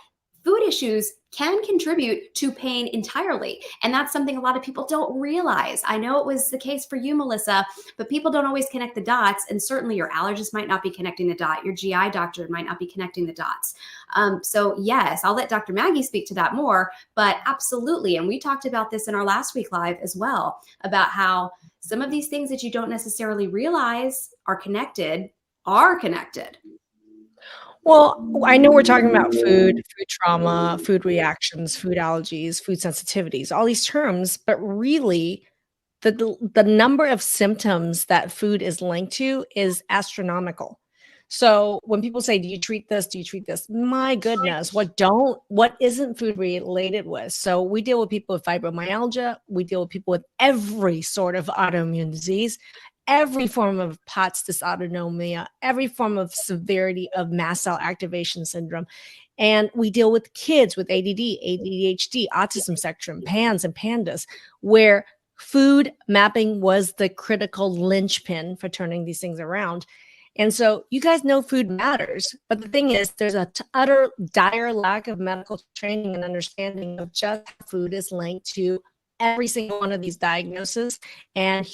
food issues can contribute to pain entirely. And that's something a lot of people don't realize. I know it was the case for you, Melissa, but people don't always connect the dots. And certainly your allergist might not be connecting the dot. Your GI doctor might not be connecting the dots. So yes, I'll let Dr. Maggie speak to that more, but absolutely. And we talked about this in our last week live as well, about how some of these things that you don't necessarily realize are connected. Well, I know we're talking about food trauma, food reactions, food allergies, food sensitivities, all these terms, but really the number of symptoms that food is linked to is astronomical. So when people say, do you treat this? Do you treat this? My goodness, what isn't food related with? So we deal with people with fibromyalgia. We deal with people with every sort of autoimmune disease, every form of POTS dysautonomia, every form of severity of mast cell activation syndrome. And we deal with kids with ADD, ADHD, autism spectrum, PANS and PANDAS, where food mapping was the critical linchpin for turning these things around. And so you guys know food matters, but the thing is there's a utter dire lack of medical training and understanding of just how food is linked to every single one of these diagnoses and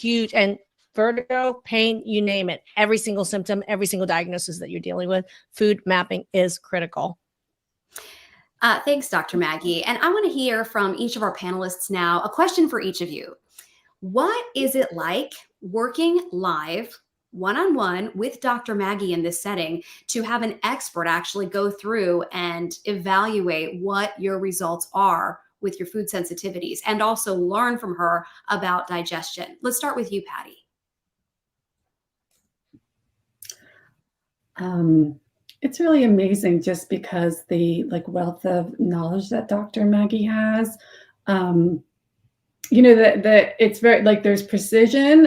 vertigo, pain, you name it, every single symptom, every single diagnosis that you're dealing with, food mapping is critical. Thanks, Dr. Maggie. And I want to hear from each of our panelists now, a question for each of you. What is it like working live one-on-one with Dr. Maggie in this setting to have an expert actually go through and evaluate what your results are with your food sensitivities and also learn from her about digestion? Let's start with you, Patty. It's really amazing just because the wealth of knowledge that Dr. Maggie has. That it's very there's precision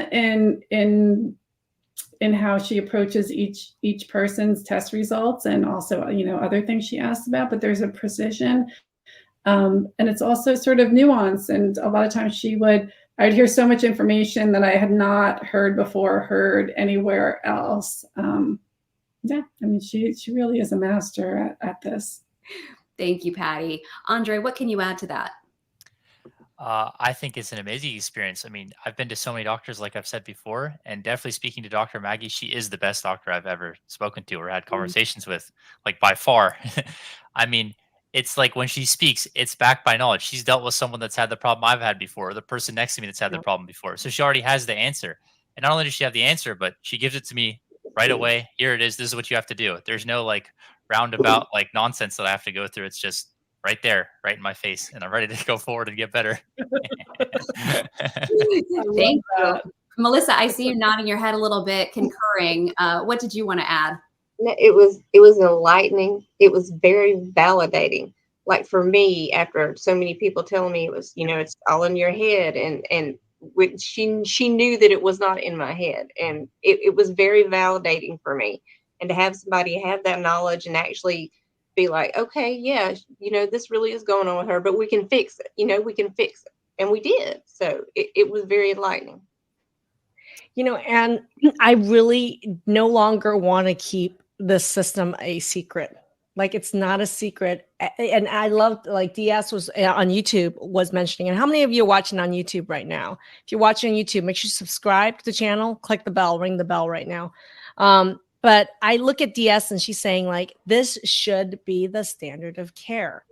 in how she approaches each person's test results and also other things she asks about, but there's a precision, and it's also sort of nuance. And a lot of times I'd hear so much information that I had not heard before, heard anywhere else. Yeah, I mean, she really is a master at this. Thank you, Patty. Andre, what can you add to that? I think it's an amazing experience. I mean, I've been to so many doctors, like I've said before, and definitely speaking to Dr. Maggie, she is the best doctor I've ever spoken to or had conversations with, like by far. I mean, it's like when she speaks, it's backed by knowledge. She's dealt with someone that's had the problem I've had before, or the person next to me that's had the problem before. So she already has the answer. And not only does she have the answer, but she gives it to me right away. Here it is. This is what you have to do. There's no roundabout nonsense that I have to go through. It's just right there, right in my face, and I'm ready to go forward and get better. Thank you. Melissa, I see you nodding your head a little bit, concurring. What did you want to add? It was enlightening. It was very validating. Like for me, after so many people telling me it was, it's all in your head, and she knew that it was not in my head, and it was very validating for me. And to have somebody have that knowledge and actually be like, okay, yeah, this really is going on with her, but we can fix it. We can fix it, and we did. So it was very enlightening. And I really no longer want to keep the system a secret. Like it's not a secret. And I loved like DS was on YouTube was mentioning. And how many of you are watching on YouTube right now? If you're watching on YouTube, make sure you subscribe to the channel, click the bell, ring the bell right now. But I look at DS and she's saying like, this should be the standard of care.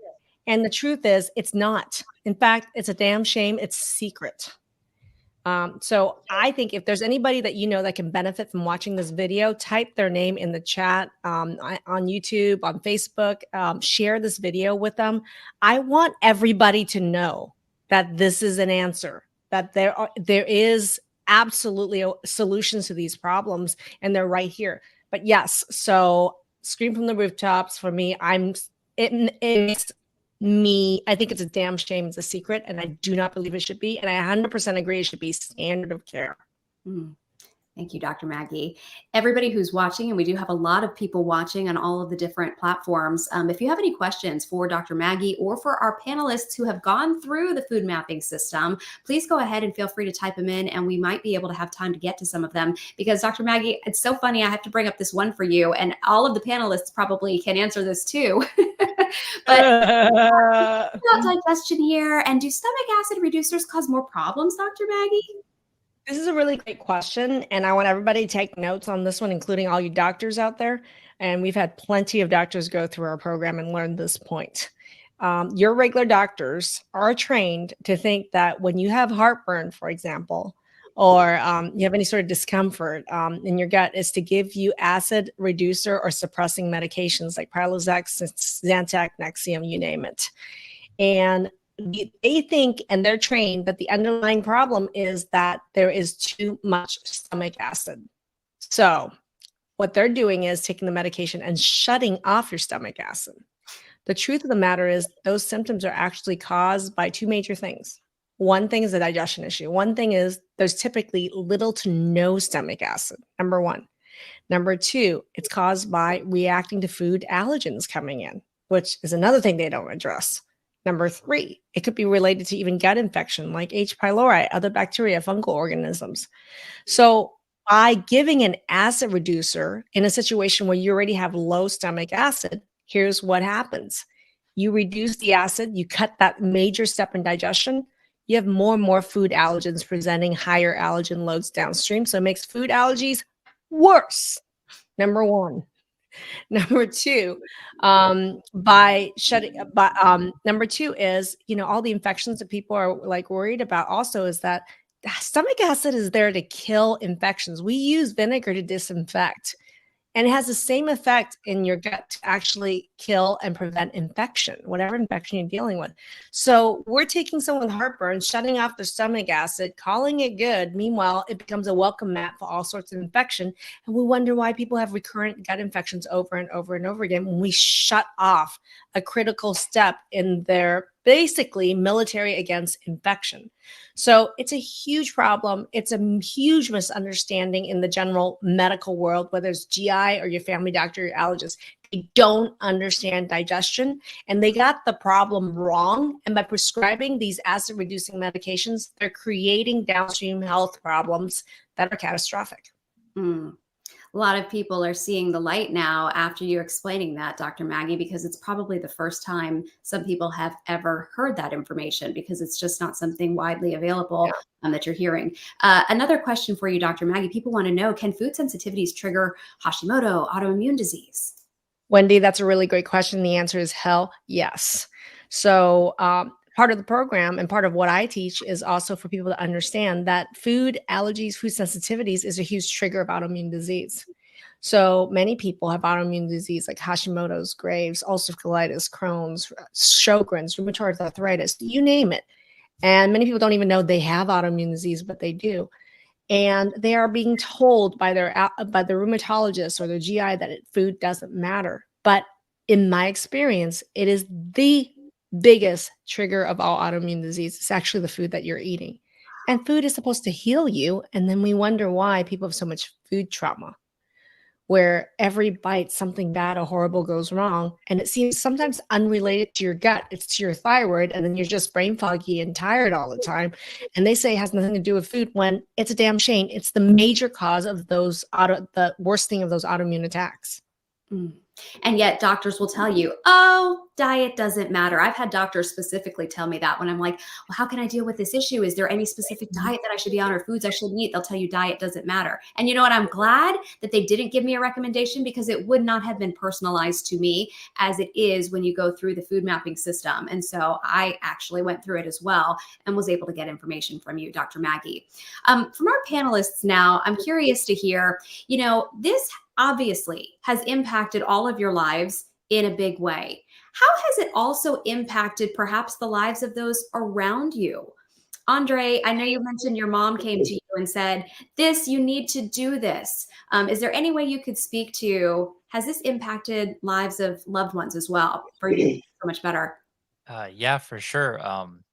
And the truth is it's not. In fact, it's a damn shame. It's secret. So I think if there's anybody that that can benefit from watching this video, type their name in the chat on YouTube, on Facebook, share this video with them. I want everybody to know that this is an answer, that there is absolutely solutions to these problems, and they're right here. But yes, so scream from the rooftops for me. It makes I think it's a damn shame it's a secret, and I do not believe it should be. And I 100% agree it should be standard of care. Thank you, Dr. Maggie. Everybody who's watching, and we do have a lot of people watching on all of the different platforms. If you have any questions for Dr. Maggie or for our panelists who have gone through the food mapping system, please go ahead and feel free to type them in, and we might be able to have time to get to some of them. Because Dr. Maggie, it's so funny. I have to bring up this one for you, and all of the panelists probably can answer this too. But about digestion here, and do stomach acid reducers cause more problems, Dr. Maggie? This is a really great question, and I want everybody to take notes on this one, including all you doctors out there. And we've had plenty of doctors go through our program and learn this point. Your regular doctors are trained to think that when you have heartburn, for example, or you have any sort of discomfort in your gut, is to give you acid reducer or suppressing medications like Prilosec, Zantac, Nexium, you name it. And they think, and they're trained, that the underlying problem is that there is too much stomach acid. So what they're doing is taking the medication and shutting off your stomach acid. The truth of the matter is those symptoms are actually caused by two major things. One thing is a digestion issue. One thing is there's typically little to no stomach acid, number one. Number two, it's caused by reacting to food allergens coming in, which is another thing they don't address. Number three, it could be related to even gut infection like H. pylori, other bacteria, fungal organisms. So by giving an acid reducer in a situation where you already have low stomach acid, here's what happens. You reduce the acid, you cut that major step in digestion, you have more and more food allergens presenting higher allergen loads downstream. So it makes food allergies worse, number one. Number two, number two is, all the infections that people are like worried about also is that stomach acid is there to kill infections. We use vinegar to disinfect, and it has the same effect in your gut to actually kill and prevent infection, whatever infection you're dealing with. So we're taking someone with heartburn, shutting off their stomach acid, calling it good. Meanwhile, it becomes a welcome mat for all sorts of infection. And we wonder why people have recurrent gut infections over and over and over again when we shut off a critical step in their basically military against infection. So it's a huge problem. It's a huge misunderstanding in the general medical world, whether it's GI or your family doctor, your allergist. They don't understand digestion, and they got the problem wrong. And by prescribing these acid-reducing medications, they're creating downstream health problems that are catastrophic. A lot of people are seeing the light now after you explaining that, Dr. Maggie, because it's probably the first time some people have ever heard that information, because it's just not something widely available that you're hearing. Another question for you, Dr. Maggie. People want to know, can food sensitivities trigger Hashimoto, autoimmune disease? Wendy, that's a really great question. The answer is hell yes. So part of the program and part of what I teach is also for people to understand that food allergies, food sensitivities is a huge trigger of autoimmune disease. So many people have autoimmune disease like Hashimoto's, Graves, ulcerative colitis, Crohn's, Sjogren's, rheumatoid arthritis, you name it. And many people don't even know they have autoimmune disease, but they do. And they are being told by their rheumatologist or their GI that food doesn't matter. But in my experience, it is the biggest trigger of all autoimmune disease. It's actually the food that you're eating. And food is supposed to heal you. And then we wonder why people have so much food trauma, where every bite something bad or horrible goes wrong. And it seems sometimes unrelated to your gut. It's to your thyroid. And then you're just brain foggy and tired all the time. And they say it has nothing to do with food when it's a damn shame. It's the major cause of the worst thing of those autoimmune attacks. Mm. And yet doctors will tell you, oh, diet doesn't matter. I've had doctors specifically tell me that when I'm like, well, how can I deal with this issue? Is there any specific diet that I should be on or foods I should eat? They'll tell you diet doesn't matter. And you know what? I'm glad that they didn't give me a recommendation, because it would not have been personalized to me as it is when you go through the food mapping system. And so I actually went through it as well and was able to get information from you, Dr. Maggie. From our panelists now, I'm curious to hear, this obviously has impacted all of your lives in a big way. How has it also impacted perhaps the lives of those around you? Andre, I know you mentioned your mom came to you and said, you need to do this. Is there any way you could speak to, has this impacted lives of loved ones as well for you so much better? Yeah, for sure.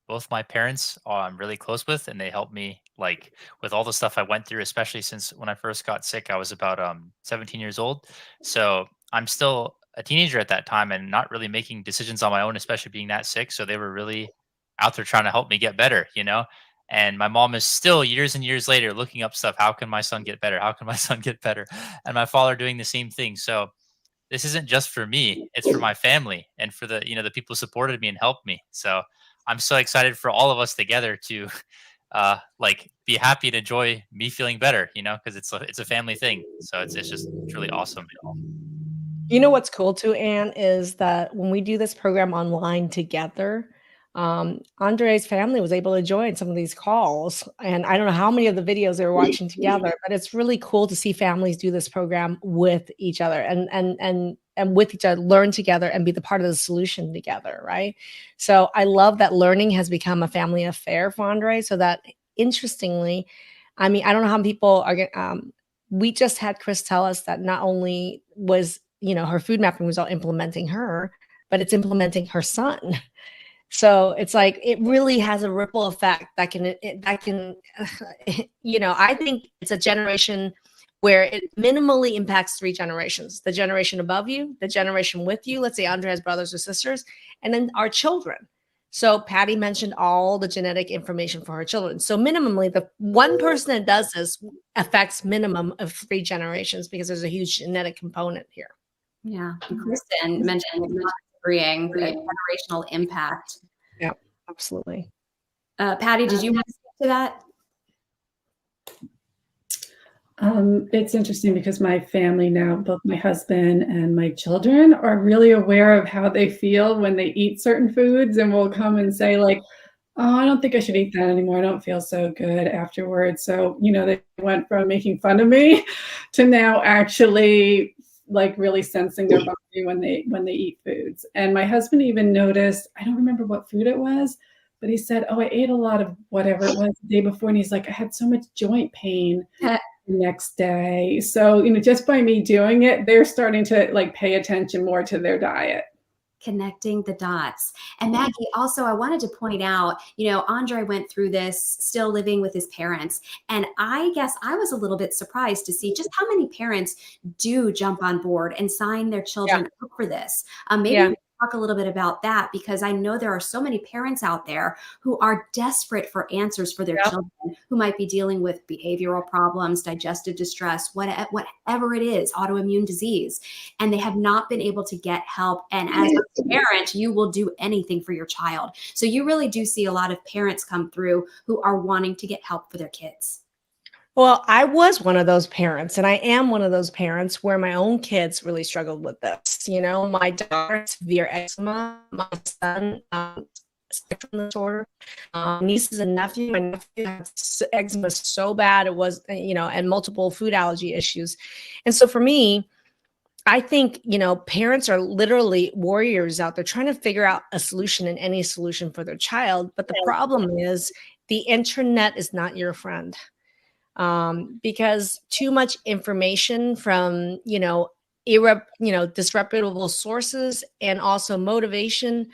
Both my parents I'm really close with, and they helped me like with all the stuff I went through, especially since when I first got sick, I was about 17 years old. So I'm still a teenager at that time and not really making decisions on my own, especially being that sick. So they were really out there trying to help me get better. And my mom is still years and years later looking up stuff. How can my son get better? How can my son get better? And my father doing the same thing. So this isn't just for me, it's for my family and for the people who supported me and helped me. So I'm so excited for all of us together to like be happy and enjoy me feeling better, because it's a family thing. So it's just truly awesome. You know what's cool too, Anne, is that when we do this program online together, Andre's family was able to join some of these calls. And I don't know how many of the videos they were watching together, but it's really cool to see families do this program with each other and with each other, learn together and be the part of the solution together, right? So I love that learning has become a family affair for Andre. So that, interestingly, I mean, I don't know how people are we just had Chris tell us that not only was, her food mapping was all implementing her, but it's implementing her son. So it's like, it really has a ripple effect that can, I think it's a generation where it minimally impacts 3 generations: the generation above you, the generation with you. Let's say Andre has brothers or sisters, and then our children. So Patty mentioned all the genetic information for her children. So minimally, the one person that does this affects minimum of 3 generations, because there's a huge genetic component here. Yeah. And Kristen mentioned agreeing the generational impact. Yeah, absolutely. Patty, did you want to speak to that? It's interesting because my family now, both my husband and my children, are really aware of how they feel when they eat certain foods, and will come and say like, oh, I don't think I should eat that anymore. I don't feel so good afterwards. So, they went from making fun of me to now actually like really sensing their body when they eat foods. And my husband even noticed, I don't remember what food it was, but he said, oh, I ate a lot of whatever it was the day before. And he's like, I had so much joint pain the next day. So, just by me doing it, they're starting to like pay attention more to their diet. Connecting the dots. And Maggie, also, I wanted to point out, Andre went through this still living with his parents. And I guess I was a little bit surprised to see just how many parents do jump on board and sign their children up for this. Maybe we can talk a little bit about that, because I know there are so many parents out there who are desperate for answers for their children, who might be dealing with behavioral problems, digestive distress, whatever it is, autoimmune disease, and they have not been able to get help. And as a parent, you will do anything for your child. So you really do see a lot of parents come through who are wanting to get help for their kids. Well, I was one of those parents, and I am one of those parents where my own kids really struggled with this. My daughter, severe eczema, my son, spectrum disorder. Nieces and nephew. My nephew had eczema so bad it was, and multiple food allergy issues. And so for me, I think, parents are literally warriors out there trying to figure out a solution and any solution for their child. But the problem is the internet is not your friend, because too much information from, disreputable sources, and also motivation,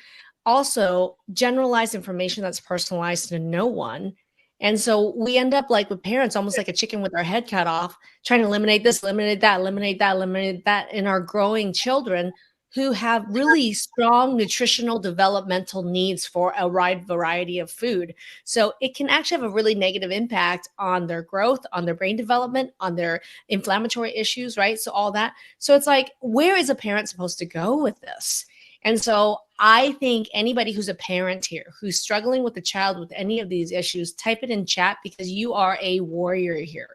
also generalized information that's personalized to no one. And so we end up like with parents, almost like a chicken with our head cut off, trying to eliminate this, eliminate that, eliminate that, eliminate that in our growing children who have really strong nutritional developmental needs for a wide variety of food. So it can actually have a really negative impact on their growth, on their brain development, on their inflammatory issues, right? So all that. So it's like, where is a parent supposed to go with this? And so I think anybody who's a parent here who's struggling with a child with any of these issues, type it in chat, because you are a warrior here.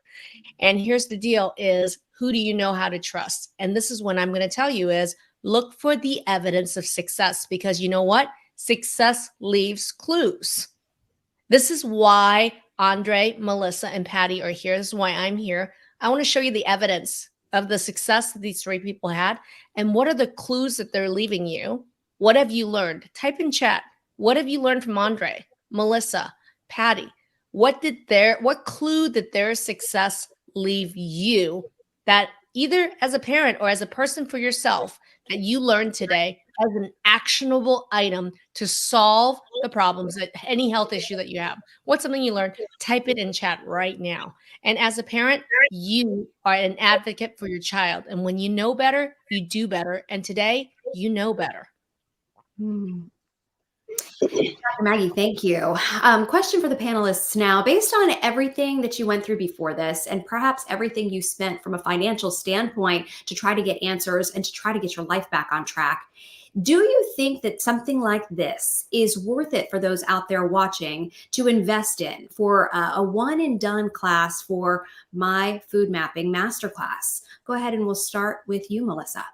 And here's the deal is, who do you know how to trust? And this is what I'm going to tell you is, look for the evidence of success, because you know what? Success leaves clues. This is why Andre, Melissa, and Patty are here. This is why I'm here. I want to show you the evidence of the success that these three people had, and what are the clues that they're leaving you. What have you learned? Type in chat. What have you learned from Andre, Melissa, Patty? What clue did their success leave you, that either as a parent or as a person for yourself, that you learned today as an actionable item to solve the problems, that any health issue that you have? What's something you learned? Type it in chat right now. And as a parent, you are an advocate for your child. And when you know better, you do better. And today, you know better. Dr. Maggie, thank you. Question for the panelists now. Based on everything that you went through before this, and perhaps everything you spent from a financial standpoint to try to get answers and to try to get your life back on track, do you think that something like this is worth it for those out there watching to invest in for a one and done class for my food mapping masterclass? Go ahead, and we'll start with you, Melissa.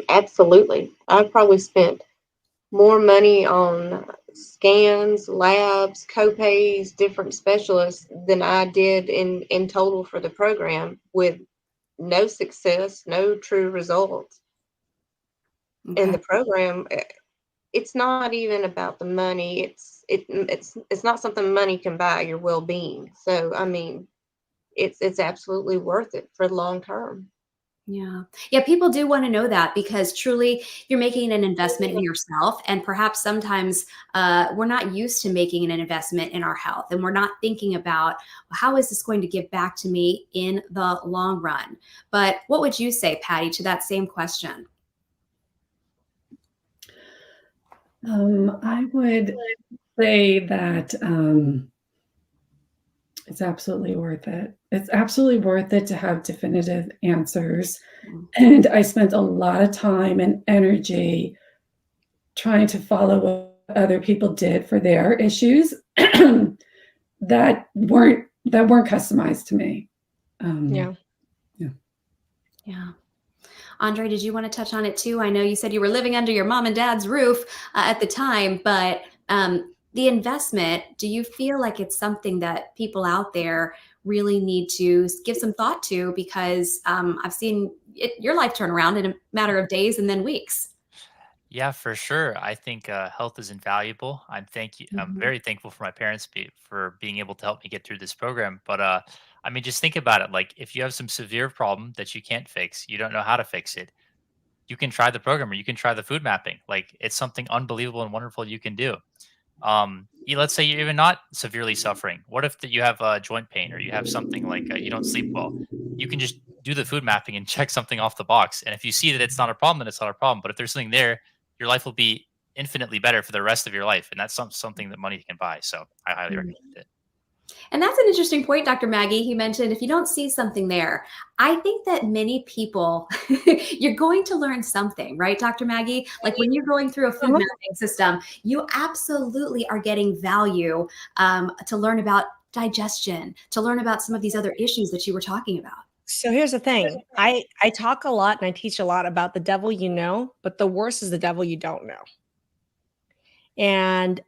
Absolutely. I've probably spent more money on scans, labs, copays, different specialists than I did in total for the program, with no success, no true results. Okay. In the program, it's not even about the money. It's not something money can buy, your well-being. So I mean, it's absolutely worth it for the long term. Yeah. Yeah. People do want to know that, because truly you're making an investment in yourself. And perhaps sometimes we're not used to making an investment in our health, and we're not thinking about, how is this going to give back to me in the long run? But what would you say, Patty, to that same question? I would say that it's absolutely worth it. It's absolutely worth it to have definitive answers. And I spent a lot of time and energy trying to follow what other people did for their issues that weren't customized to me. Yeah. Andre, did you want to touch on it too? I know you said you were living under your mom and dad's roof at the time, but the investment, do you feel like it's something that people out there really need to give some thought to? Because I've seen your life turn around in a matter of days and then weeks. Yeah, for sure. I think health is invaluable. I'm very thankful for my parents for being able to help me get through this program. But I mean, just think about it. Like, if you have some severe problem that you can't fix, you don't know how to fix it, you can try the program, or you can try the food mapping. Like, it's something unbelievable and wonderful you can do. Let's say you're even not severely suffering. What if you have joint pain, or you have something like you don't sleep well? You can just do the food mapping and check something off the box. And if you see that it's not a problem, then it's not a problem. But if there's something there, your life will be infinitely better for the rest of your life. And that's something that money can buy. So I highly recommend it. And that's an interesting point, Dr. Maggie. He mentioned, if you don't see something there, I think that many people, you're going to learn something, right, Dr. Maggie? Like, when you're going through a food mapping system, you absolutely are getting value to learn about digestion, to learn about some of these other issues that you were talking about. So here's the thing. I talk a lot and I teach a lot about the devil you know, but the worst is the devil you don't know. And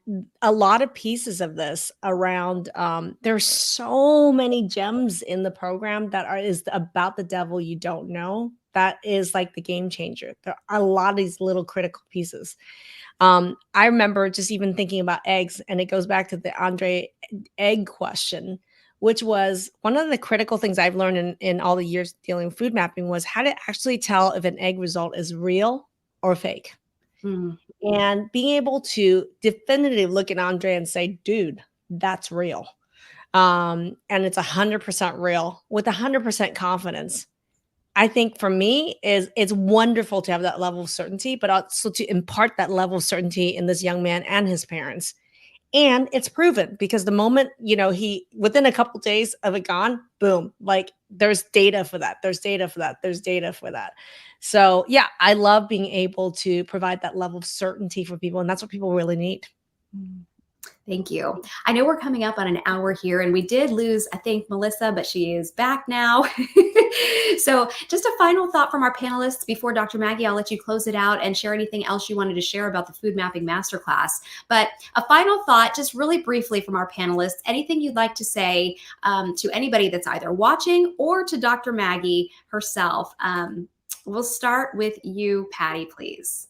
a lot of pieces of this around, there's so many gems in the program that is about the devil you don't know. That is like the game changer. There are a lot of these little critical pieces. I remember just even thinking about eggs, and it goes back to the Andre egg question, which was one of the critical things I've learned in all the years dealing with food mapping was how to actually tell if an egg result is real or fake. Mm. And being able to definitively look at Andre and say, dude, that's real. And it's 100% real with 100% confidence. I think for me is it's wonderful to have that level of certainty, but also to impart that level of certainty in this young man and his parents. And it's proven because the moment, he within a couple days of it gone, boom, like there's data for that. There's data for that. There's data for that. So yeah, I love being able to provide that level of certainty for people. And that's what people really need. Thank you. I know we're coming up on an hour here, and we did lose, I think, Melissa, but she is back now. So just a final thought from our panelists before Dr. Maggie, I'll let you close it out and share anything else you wanted to share about the Food Mapping Masterclass. But a final thought, just really briefly from our panelists, anything you'd like to say to anybody that's either watching or to Dr. Maggie herself. We'll start with you, Patty, please.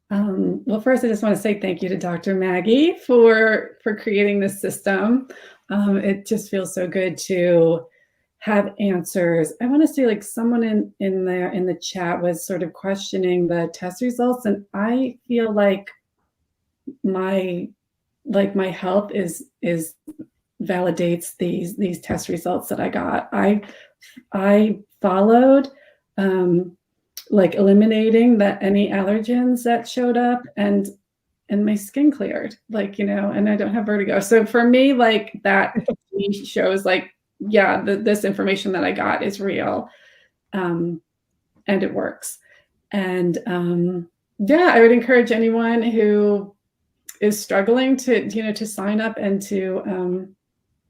Well, first, I just want to say thank you to Dr. Maggie for creating this system. It just feels so good to have answers. I want to say, like, someone in the chat was sort of questioning the test results, and I feel like my health is validates these test results that I got. I followed. Like eliminating any allergens that showed up, and my skin cleared, and I don't have vertigo. So for me, that shows this information that I got is real, and it works. And I would encourage anyone who is struggling to sign up and to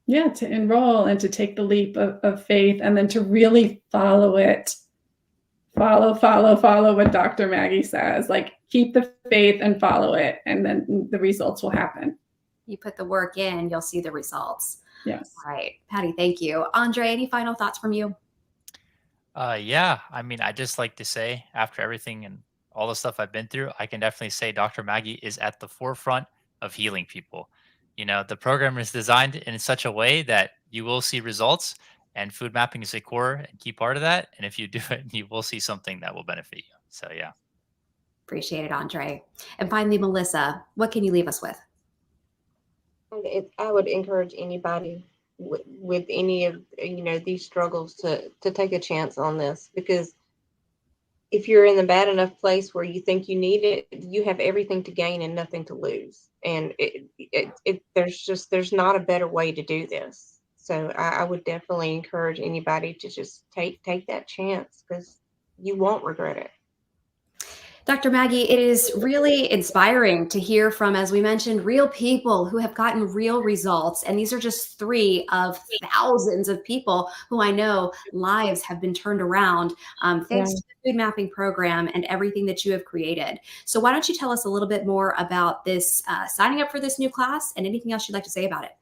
enroll and to take the leap of faith, and then to really follow it. Follow what Dr. Maggie says. Keep the faith and follow it, and then the results will happen. You put the work in, you'll see the results. Yes. All right. Patty, thank you. Andre, any final thoughts from you? Yeah. I mean, I just like to say, after everything and all the stuff I've been through, I can definitely say Dr. Maggie is at the forefront of healing people. The program is designed in such a way that you will see results, and food mapping is a core and key part of that. And if you do it, you will see something that will benefit you. So, yeah. Appreciate it, Andre. And finally, Melissa, what can you leave us with? I would encourage anybody with any of these struggles to take a chance on this, because if you're in the bad enough place where you think you need it, you have everything to gain and nothing to lose. And there's not a better way to do this. So I would definitely encourage anybody to just take that chance, because you won't regret it. Dr. Maggie, it is really inspiring to hear from, as we mentioned, real people who have gotten real results. And these are just 3 of thousands of people who I know lives have been turned around thanks to the food mapping program and everything that you have created. So why don't you tell us a little bit more about this, signing up for this new class, and anything else you'd like to say about it?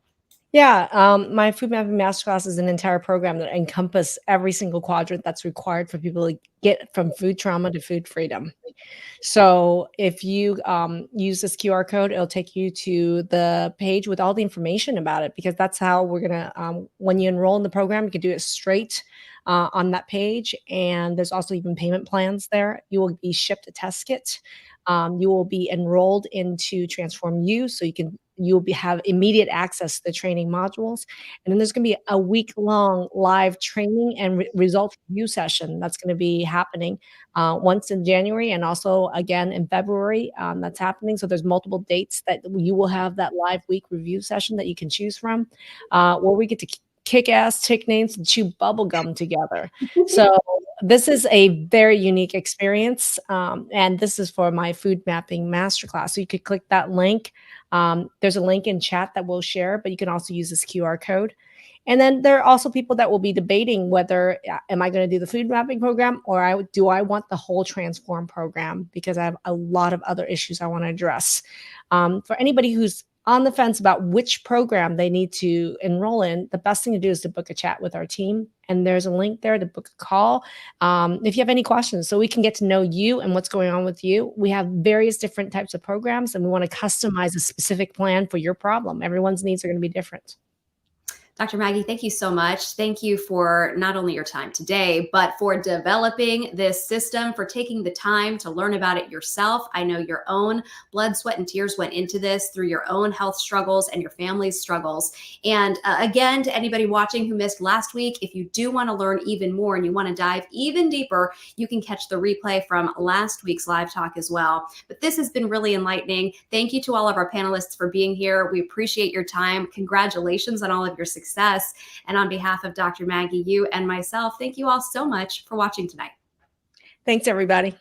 Yeah, my Food Mapping Masterclass is an entire program that encompasses every single quadrant that's required for people to get from food trauma to food freedom. So if you use this QR code, it'll take you to the page with all the information about it, because that's how we're going to, when you enroll in the program, you can do it straight on that page. And there's also even payment plans there. You will be shipped a test kit. You will be enrolled into Transform You, so you'll have immediate access to the training modules. And then there's going to be a week-long live training and results review session that's going to be happening once in January, and also again in February. That's happening. So there's multiple dates that you will have that live week review session that you can choose from, where we get to kick ass, tick names, and chew bubble gum together. So this is a very unique experience. And this is for my Food Mapping Masterclass. So you could click that link. There's a link in chat that we'll share, but you can also use this QR code. And then there are also people that will be debating whether am I going to do the food mapping program or do I want the whole transform program, because I have a lot of other issues I want to address. For anybody who's on the fence about which program they need to enroll in, the best thing to do is to book a chat with our team. And there's a link there to book a call if you have any questions, so we can get to know you and what's going on with you. We have various different types of programs, and we want to customize a specific plan for your problem. Everyone's needs are going to be different. Dr. Maggie, thank you so much. Thank you for not only your time today, but for developing this system, for taking the time to learn about it yourself. I know your own blood, sweat, and tears went into this through your own health struggles and your family's struggles. And again, to anybody watching who missed last week, if you do want to learn even more and you want to dive even deeper, you can catch the replay from last week's live talk as well. But this has been really enlightening. Thank you to all of our panelists for being here. We appreciate your time. Congratulations on all of your success. And on behalf of Dr. Maggie, you and myself, thank you all so much for watching tonight. Thanks, everybody.